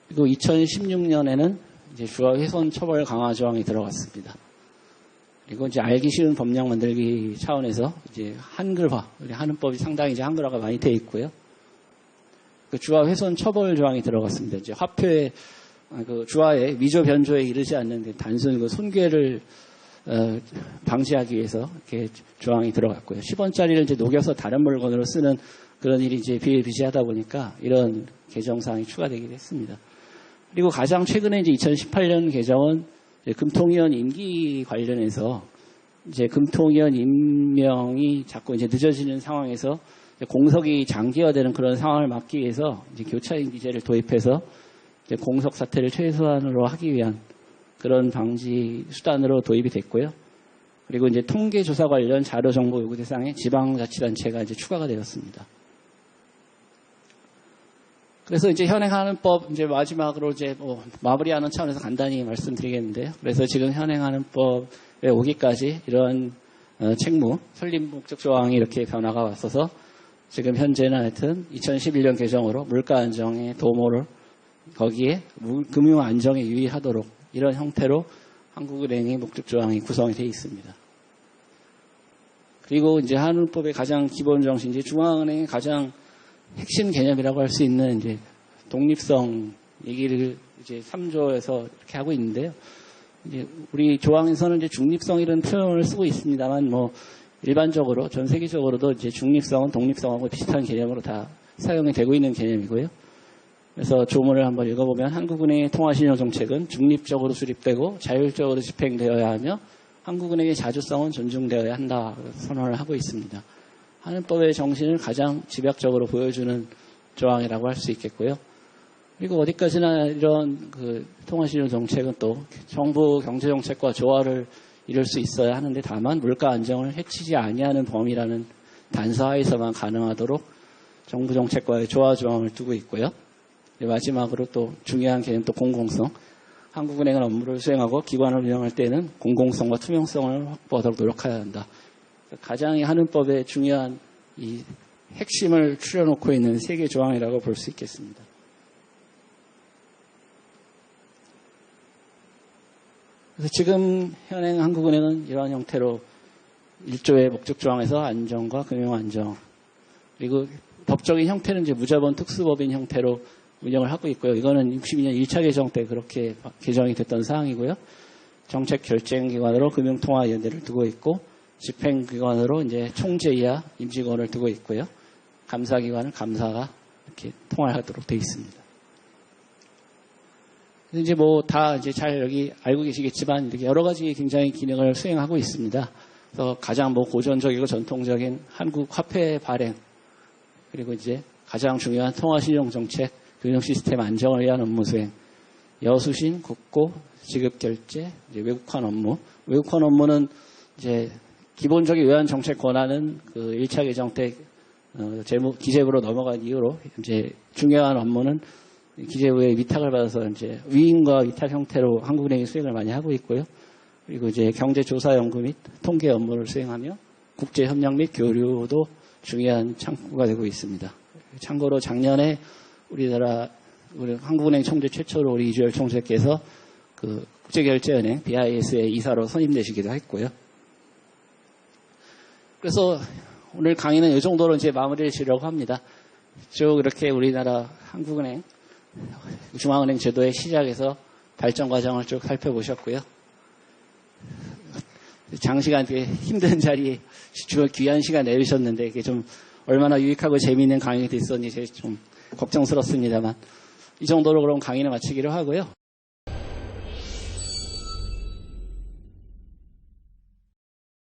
그리고 2016년에는 이제 주화 훼손 처벌 강화 조항이 들어갔습니다. 그리고 이제 알기 쉬운 법령 만들기 차원에서 이제 한글화, 하는 법이 상당히 이제 한글화가 많이 되어 있고요. 그 주화 훼손 처벌 조항이 들어갔습니다. 이제 화폐, 그 주화의 위조 변조에 이르지 않는 단순 그 손괴를 방지하기 위해서 이렇게 조항이 들어갔고요. 10원짜리를 이제 녹여서 다른 물건으로 쓰는 그런 일이 이제 비일비재하다 보니까 이런 개정 사항이 추가되기도 했습니다. 그리고 가장 최근에 이제 2018년 개정은 금통위원 임기 관련해서 이제 금통위원 임명이 자꾸 이제 늦어지는 상황에서 공석이 장기화되는 그런 상황을 막기 위해서 이제 교차임기제를 도입해서 이제 공석 사태를 최소한으로 하기 위한 그런 방지 수단으로 도입이 됐고요. 그리고 이제 통계조사 관련 자료 정보 요구 대상에 지방자치단체가 이제 추가가 되었습니다. 그래서 이제 현행하는 법 이제 마지막으로 이제 마무리하는 차원에서 간단히 말씀드리겠는데요. 그래서 지금 현행하는 법에 오기까지 이런 책무 설립 목적 조항이 이렇게 변화가 왔어서 지금 현재는 하여튼 2011년 개정으로 물가 안정의 도모를 거기에 금융 안정에 유의하도록 이런 형태로 한국은행의 목적 조항이 구성이 되어 있습니다. 그리고 이제 한은법의 가장 기본 정신, 이제 중앙은행의 가장 핵심 개념이라고 할 수 있는 이제 독립성 얘기를 이제 3조에서 이렇게 하고 있는데요. 이제 우리 조항에서는 이제 중립성이라는 표현을 쓰고 있습니다만 일반적으로 전 세계적으로도 이제 중립성은 독립성하고 비슷한 개념으로 다 사용이 되고 있는 개념이고요. 그래서 조문을 한번 읽어보면 한국은행의 통화신용정책은 중립적으로 수립되고 자율적으로 집행되어야 하며 한국은행의 자주성은 존중되어야 한다 선언을 하고 있습니다. 한은법의 정신을 가장 집약적으로 보여주는 조항이라고 할 수 있겠고요. 그리고 어디까지나 이런 그 통화신용정책은 또 정부 경제정책과 조화를 이룰 수 있어야 하는데 다만 물가 안정을 해치지 아니하는 범위라는 단서하에서만 가능하도록 정부 정책과의 조화 조항을 두고 있고요. 마지막으로 또 중요한 개념 또 공공성. 한국은행은 업무를 수행하고 기관을 운영할 때는 공공성과 투명성을 확보하도록 노력해야 한다. 가장 한은법의 중요한 이 핵심을 추려놓고 있는 세 개 조항이라고 볼 수 있겠습니다. 그래서 지금 현행 한국은행은 이러한 형태로 1조의 목적 조항에서 안정과 금융 안정 그리고 법적인 형태는 이제 무자본 특수법인 형태로 운영을 하고 있고요. 이거는 62년 1차 개정 때 그렇게 개정이 됐던 사항이고요. 정책 결정기관으로 금융통화위원회를 두고 있고 집행기관으로 이제 총재이하 임직원을 두고 있고요. 감사기관은 감사가 이렇게 통할하도록 되어 있습니다. 이제 뭐 다 이제 잘 여기 알고 계시겠지만 이렇게 여러 가지 굉장히 기능을 수행하고 있습니다. 그래서 가장 뭐 고전적이고 전통적인 한국 화폐 발행, 그리고 이제 가장 중요한 통화신용 정책, 금융 시스템 안정을 위한 업무 수행, 여수신, 국고, 지급 결제, 이제 외국환 업무. 외국환 업무는 이제 기본적인 외환 정책 권한은 그 1차 개정 때 기재부로 넘어간 이후로 이제 중요한 업무는 기재부의 위탁을 받아서 이제 위임과 위탁 형태로 한국은행이 수행을 많이 하고 있고요. 그리고 이제 경제조사연구 및 통계 업무를 수행하며 국제협력 및 교류도 중요한 창구가 되고 있습니다. 참고로 작년에 우리 한국은행 총재 최초로 우리 이주열 총재께서 그 국제결제은행 BIS의 이사로 선임되시기도 했고요. 그래서 오늘 강의는 이 정도로 이제 마무리를 지으려고 합니다. 쭉 이렇게 우리나라 한국은행 중앙은행 제도의 시작에서 발전 과정을 쭉 살펴보셨고요. 장시간 되게 힘든 자리에 귀한 시간 내주셨는데 이게 좀 얼마나 유익하고 재미있는 강의가 됐었는지 좀 걱정스럽습니다만 이 정도로 그럼 강의를 마치기로 하고요.